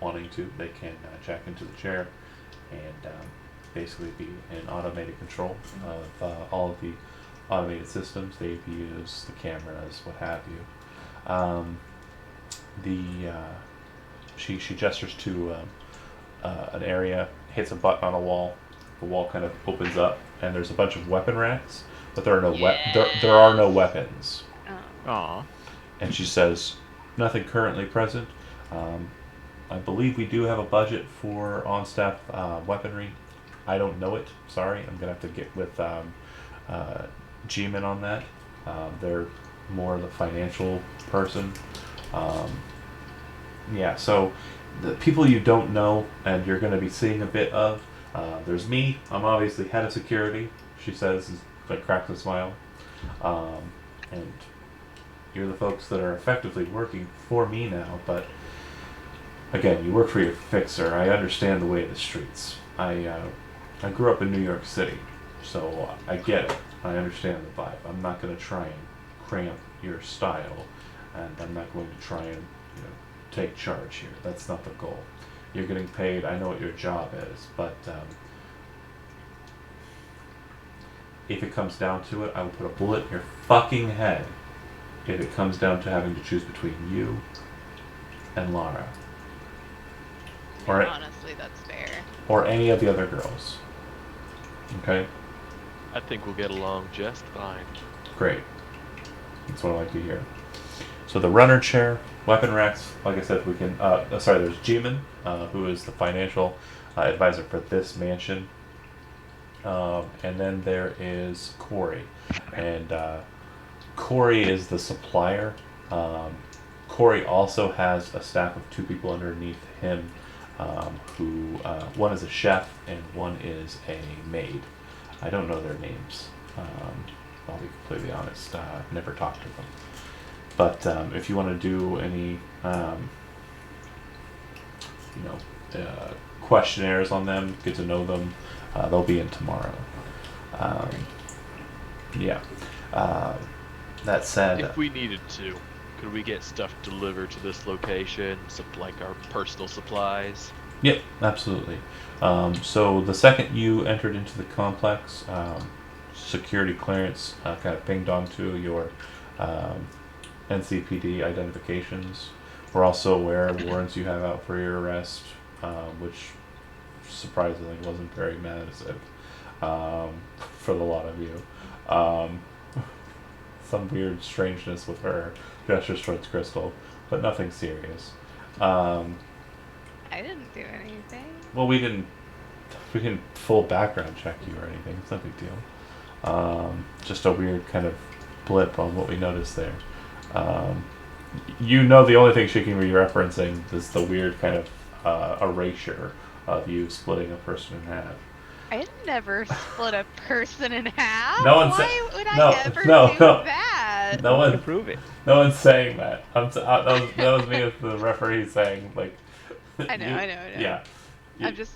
wanting to, they can jack into the chair and basically be in automated control of all of the automated systems, the APUs, the cameras, what have you. She gestures to an area, hits a button on a wall. The wall kind of opens up, and there's a bunch of weapon racks, but there are no there are no weapons. Oh. Aw. And she says, "Nothing currently present. I believe we do have a budget for on-staff weaponry. I don't know it. Sorry, I'm gonna have to get with G-Man on that. They're more the financial person. Yeah, so the people you don't know and you're going to be seeing a bit of, there's me. I'm obviously head of security," she says, like cracks a smile. And you're the folks that are effectively working for me now, but again, you work for your fixer. I understand the way of the streets. I grew up in New York City, so I get it. I understand the vibe. I'm not going to try and cramp your style, and I'm not going to try and take charge here. That's not the goal. You're getting paid. I know what your job is, but if it comes down to it, I will put a bullet in your fucking head if it comes down to having to choose between you and Lara. Or, Honestly, that's fair. or any of the other girls. Okay? I think we'll get along just fine. Great. That's what I like to hear. So the runner chair, weapon racks, like I said, we can... there's G-Man, who is the financial advisor for this mansion. And then there is Corey. And Corey is the supplier. Corey also has a staff of 2 people underneath him, who one is a chef and one is a maid. I don't know their names. I'll be completely honest. Never talked to them. But if you want to do any, you know, questionnaires on them, get to know them, they'll be in tomorrow. Um, yeah. That said, If we needed to, could we get stuff delivered to this location, like our personal supplies? yep, absolutely. So the second you entered into the complex, security clearance kind of pinged onto your um, NCPD identifications. We're also aware of warrants you have out for your arrest, which surprisingly wasn't very massive for the lot of you. Um, some weird strangeness with her gestures towards Crystal, but nothing serious. Um, I didn't do anything. well, we didn't full background check you or anything. It's no big deal. Just a weird kind of blip on what we noticed there. You know, the only thing she can be referencing is the weird kind of erasure of you splitting a person in half. I never split a person in half. No one said- Why would no, I ever no, do no. that? No I can one, prove it. no one's saying that. That was me as the referee saying like. I know. Yeah. I'm just.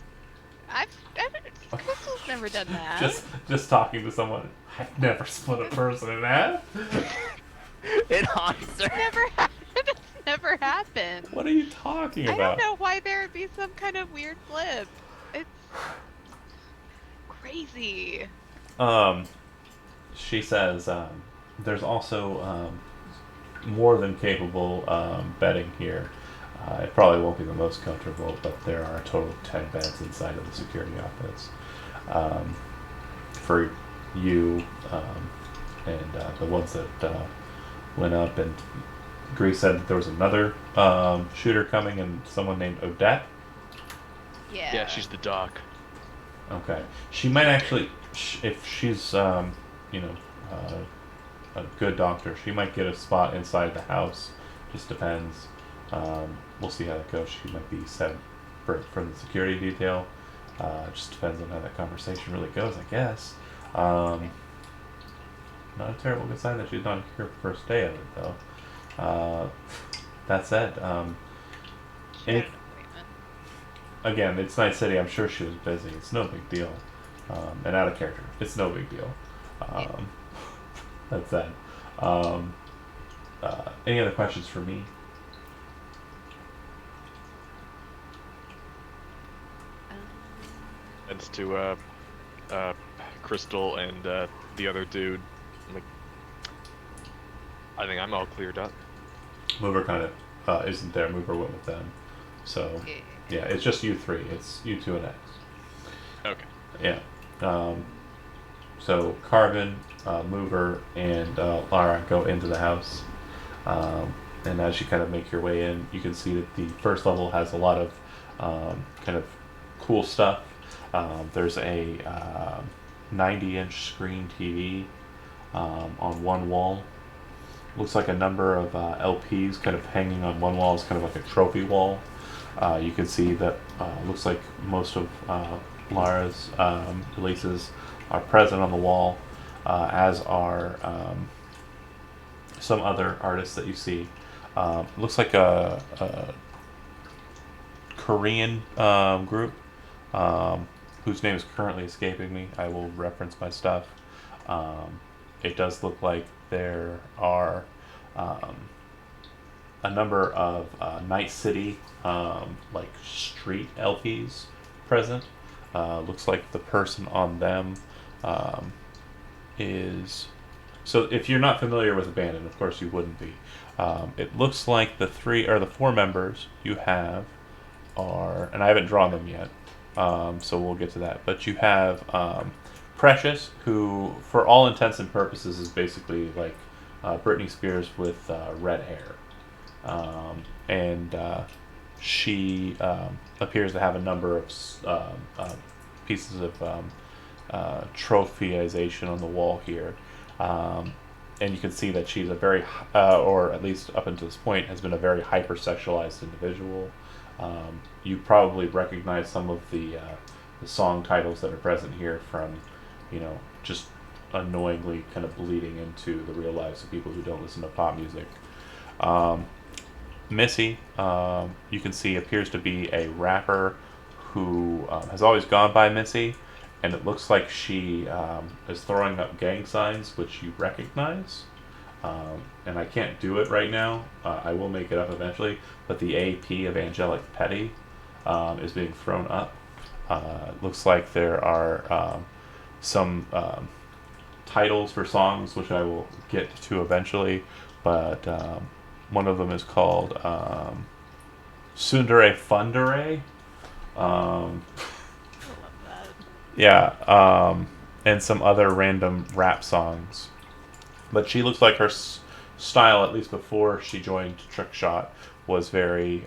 Crystal's never done that. Just talking to someone. I've never split a person in half. It haunts her. It's never happened. What are you talking I about? don't know why there would be some kind of weird flip. It's crazy. She says, there's also more than capable bedding here. It probably won't be the most comfortable, but there are a total of 10 beds inside of the security office. For you and the ones that went up, and Grease said that there was another shooter coming, and someone named Odette. Yeah. Yeah, she's the doc. Okay. She might actually, if she's, you know, a good doctor, she might get a spot inside the house. Just depends. We'll see how that goes. She might be sent for the security detail. Just depends on how that conversation really goes, I guess. Not a terrible good sign that she's not here for first day of it, though. That said, She had an appointment. again, it's Night City. I'm sure she was busy. It's no big deal. And out of character, it's no big deal. That said, any other questions for me? And to Crystal and the other dude. I'm like, I think I'm all cleared up. Mover kind of isn't there. Mover went with them. So, yeah, it's just you three. It's you two and X. Okay. Yeah. So Carbon, Mover, and Lara go into the house. And as you kind of make your way in, you can see that the first level has a lot of kind of cool stuff. There's a 90-inch screen TV on one wall. Looks like a number of LPs kind of hanging on one wall. It's kind of like a trophy wall. You can see that looks like most of Lara's releases are present on the wall, as are some other artists that you see. Looks like a Korean group whose name is currently escaping me. I will reference my stuff. It does look like there are a number of Night City like street LPs present. Looks like the person on them is... So if you're not familiar with the band, and of course you wouldn't be, it looks like the four members you have are, and I haven't drawn them yet, so we'll get to that. But you have Precious, who, for all intents and purposes, is basically like Britney Spears with red hair, and she appears to have a number of pieces of trophyization on the wall here. And you can see that she's a very, or at least up until this point, has been a very hypersexualized individual. You probably recognize some of the song titles that are present here from, just annoyingly kind of bleeding into the real lives of people who don't listen to pop music. Um, Missy, you can see, appears to be a rapper who has always gone by Missy, and it looks like she is throwing up gang signs, which you recognize. And I can't do it right now. I will make it up eventually. But the AP of Angelic Petty is being thrown up. Looks like there are some titles for songs, which I will get to eventually. But one of them is called Sundere Fundere. Um, I love that. yeah, and some other random rap songs. But she looks like her style, at least before she joined Trickshot, was very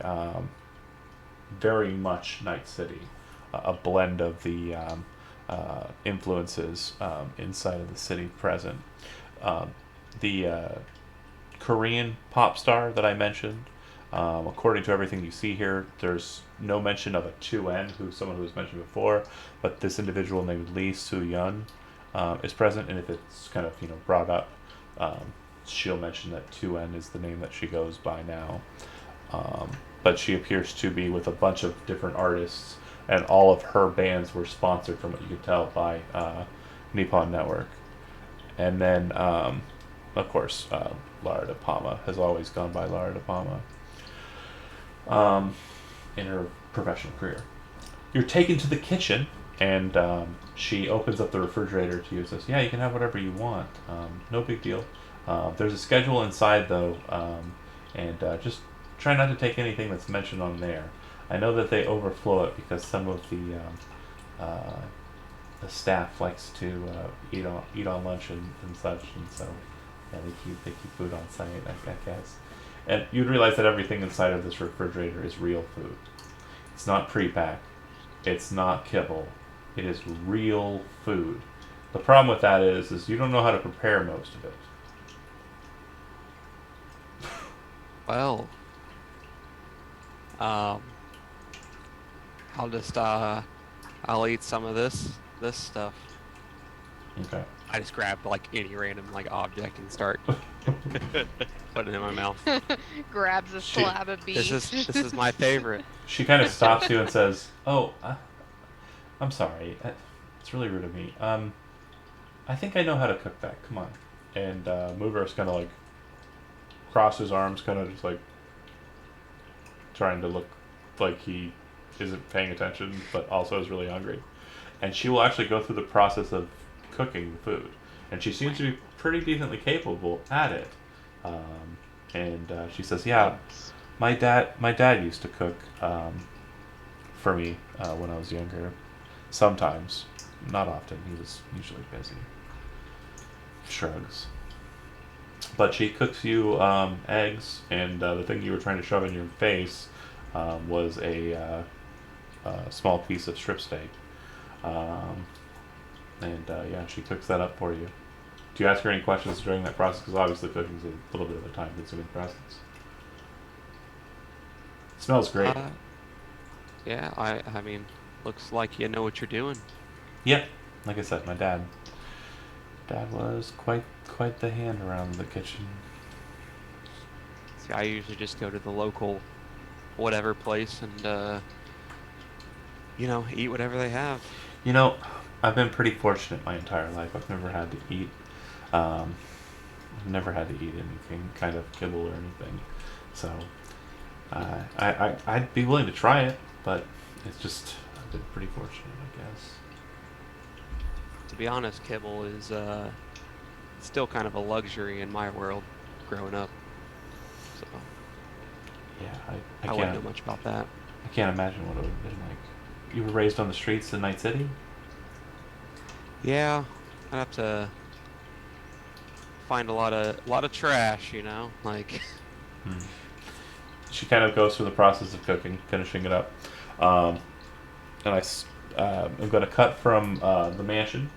much Night City, a blend of the influences inside of the city present. The Korean pop star that I mentioned, according to everything you see here, there's no mention of a 2N, someone who was mentioned before, but this individual named Lee Soo-yeon is present, and if it's kind of brought up, she'll mention that 2N is the name that she goes by now. But she appears to be with a bunch of different artists, and all of her bands were sponsored, from what you could tell, by Nippon Network. And then, of course, Lara De Palma has always gone by Lara De Palma in her professional career. You're taken to the kitchen, and she opens up the refrigerator to you and says, "Yeah, you can have whatever you want. No big deal. There's a schedule inside, though, and just try not to take anything that's mentioned on there. I know that they overflow it because some of the staff likes to eat on lunch and such, and so yeah, they keep food on site, I guess." And you'd realize that everything inside of this refrigerator is real food. It's not pre-packed. It's not kibble. It is real food. The problem with that is you don't know how to prepare most of it. Well, I'll just I'll eat some of this stuff. Okay. I just grab like any random like object and start putting it in my mouth. Grabs a Shit. slab of beef. This is my favorite. She kind of stops you and says, "Oh, I'm sorry. It's really rude of me. I think I know how to cook that. Come on." And Mugar's kind of like cross his arms, kind of just like trying to look like he isn't paying attention, but also is really hungry. And she will actually go through the process of cooking the food, and she seems to be pretty decently capable at it. And she says, "Yeah, my dad used to cook for me when I was younger. Sometimes, not often. He was usually busy." Shrugs. But she cooks you eggs, and the thing you were trying to shove in your face was a small piece of strip steak. And yeah, she cooks that up for you. Do you ask her any questions during that process? Because obviously cooking is a little bit of a time-consuming process. It smells great. Yeah, I mean, looks like you know what you're doing. Yeah, like I said, my dad was quite the hand around the kitchen. See, I usually just go to the local whatever place and eat whatever they have. I've been pretty fortunate my entire life. I've never had to eat anything kind of kibble or anything. So I'd be willing to try it, but it's just I've been pretty fortunate, I guess. To be honest, kibble is still kind of a luxury in my world growing up. So Yeah, I wouldn't know much about that. I can't imagine what it would have been like. You were raised on the streets in Night City? Yeah, I'd have to find a lot of trash, like. She kind of goes through the process of cooking, finishing it up. And I'm going to cut from the mansion.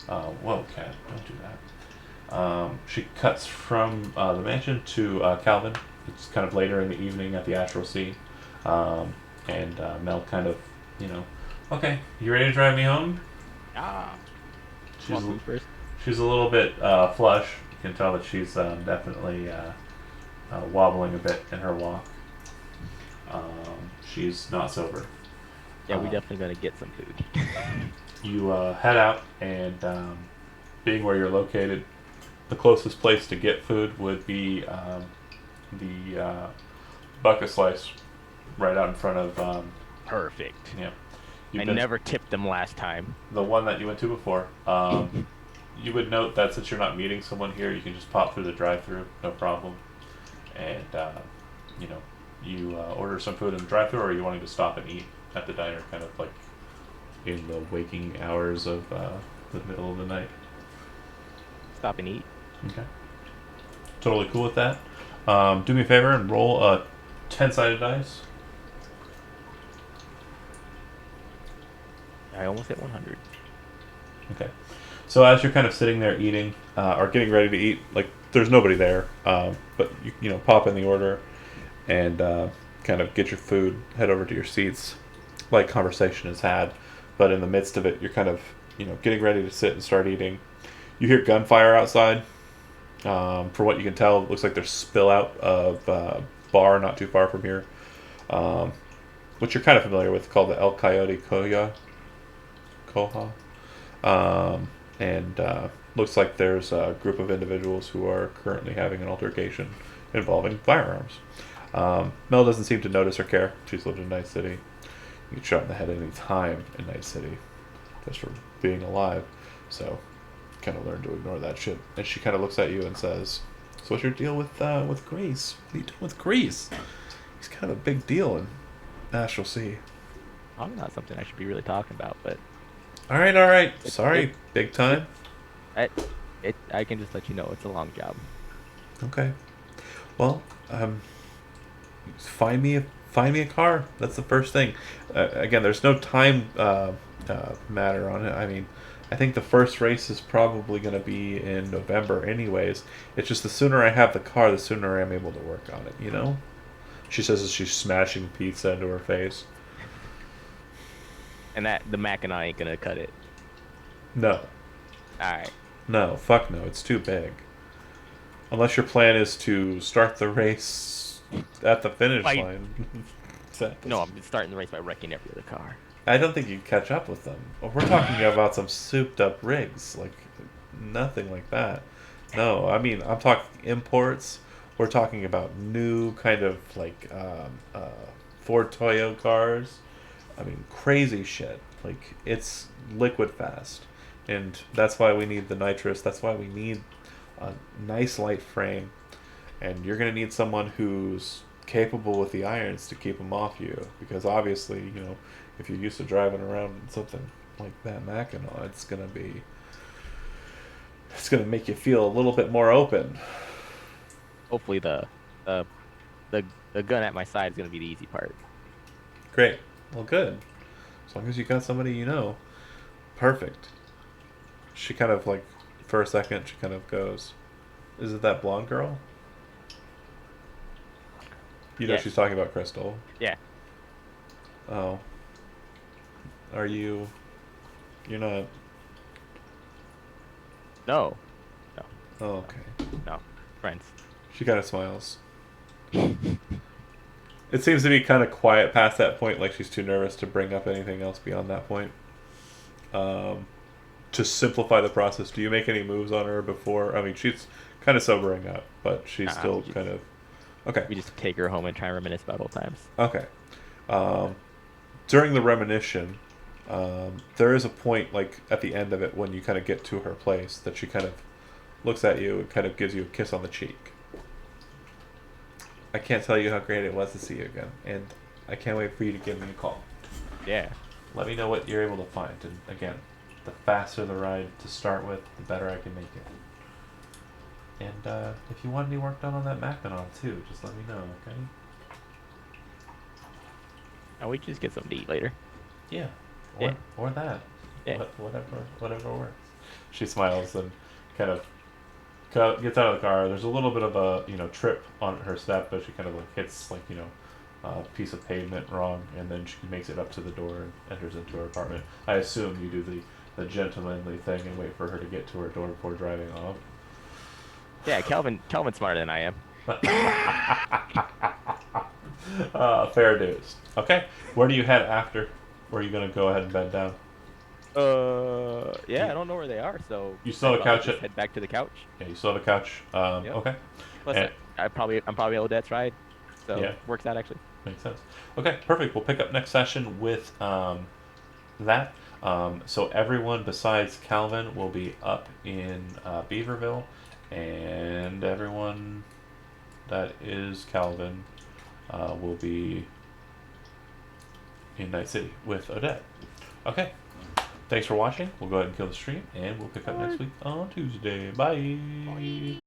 Whoa, cat, don't do that. She cuts from the mansion to Calvin. It's kind of later in the evening at the Astral Sea. And Mel kind of, "Okay, you ready to drive me home?" Ah. She's, Food first. She's a little bit flush. You can tell that she's definitely wobbling a bit in her walk. She's not sober. Yeah, we definitely gonna get some food. You head out, and being where you're located, the closest place to get food would be the bucket slice right out in front of. Perfect. Yeah, I never tipped them last time. the one that you went to before. You would note that since you're not meeting someone here, you can just pop through the drive-through, no problem. And you know, you order some food in the drive-through, or are you wanting to stop and eat at the diner, kind of like in the waking hours of the middle of the night. Stop and eat. Okay. Totally cool with that. Do me a favor and roll a 10-sided dice. I almost hit 100. Okay. So as you're kind of sitting there eating, or getting ready to eat, like there's nobody there, but you know, pop in the order and kind of get your food, head over to your seats. Like conversation is had, but in the midst of it, you're kind of, you know, getting ready to sit and start eating. You hear gunfire outside. For what you can tell, it looks like there's spill out of a bar not too far from here, which you're kind of familiar with, called the El Coyote Koha. And looks like there's a group of individuals who are currently having an altercation involving firearms. Mel doesn't seem to notice or care. She's lived in Night City. You get shot in the head any time in Night City just for being alive. So kind of learn to ignore that shit. And she kind of looks at you and says, "So what's your deal with Grace? What are you doing with Grace? He's kind of a big deal in Astral Sea." Probably not something I should be really talking about, but All right. Sorry, big time. I can just let you know it's a long job. Okay. Well, find me a car. That's the first thing. Again, there's no time matter on it. I mean, I think the first race is probably going to be in November anyways. It's just the sooner I have the car, the sooner I'm able to work on it, you know? She says as she's smashing pizza into her face. And that the Mackinac ain't gonna cut it. No. Alright. No, fuck no. It's too big. Unless your plan is to start the race at the finish Like- line. No, I'm starting the race by wrecking every other car. I don't think you can catch up with them. We're talking about some souped up rigs, like nothing like that. No, I mean I'm talking imports. We're talking about new kind of like Ford Toyo cars. I mean crazy shit. Like it's liquid fast, and that's why we need the nitrous. That's why we need a nice light frame, and you're gonna need someone who's capable with the irons to keep them off you, because obviously, you know, if you're used to driving around in something like that Mackinac, it's gonna make you feel a little bit more open. Hopefully the gun at my side is gonna be the easy part. Great. Well, good. As long as you got somebody you know. Perfect. She kind of like, for a second, she kind of goes, "Is it that blonde girl?" You know Yes. she's talking about Crystal. Yeah. Oh. Are you... You're not... No. Oh, okay. No. Friends. She kind of smiles. It seems to be kind of quiet past that point, like she's too nervous to bring up anything else beyond that point. To simplify the process, do you make any moves on her before? I mean, she's kind of sobering up, but she's Nah, still just- kind of... Okay. We just take her home and try and reminisce about old times. Okay. During the reminiscence, there is a point, like, at the end of it when you kind of get to her place that she kind of looks at you and kind of gives you a kiss on the cheek. I can't tell you how great it was to see you again, and I can't wait for you to give me a call. Yeah. Let me know what you're able to find, and again, the faster the ride to start with, the better I can make it. And if you want any work done on that Mackinac too, just let me know, okay? And we just get something to eat later. Yeah. Yeah. Or that. Yeah. Whatever works. She smiles and kind of gets out of the car. There's a little bit of a trip on her step, but she kind of like hits like a piece of pavement wrong, and then she makes it up to the door and enters into her apartment. I assume you do the the gentlemanly thing and wait for her to get to her door before driving off. Yeah, Kelvin's smarter than I am. Fair dues. Okay, where do you head after? Where are you gonna go ahead and bed down? Yeah, I don't know where they are, so You still have a probably couch just at- head back to the couch. Yeah, you still have a couch. Yep. Okay. Plus, And- I'm probably Odette's ride, so Yeah. works out actually. Makes sense. Okay, perfect. We'll pick up next session with that. So everyone besides Calvin will be up in Beaverville, and everyone that is Calvin will be in Night City with Odette. Okay. Thanks for watching. We'll go ahead and kill the stream, and we'll pick up next week on Tuesday. Bye.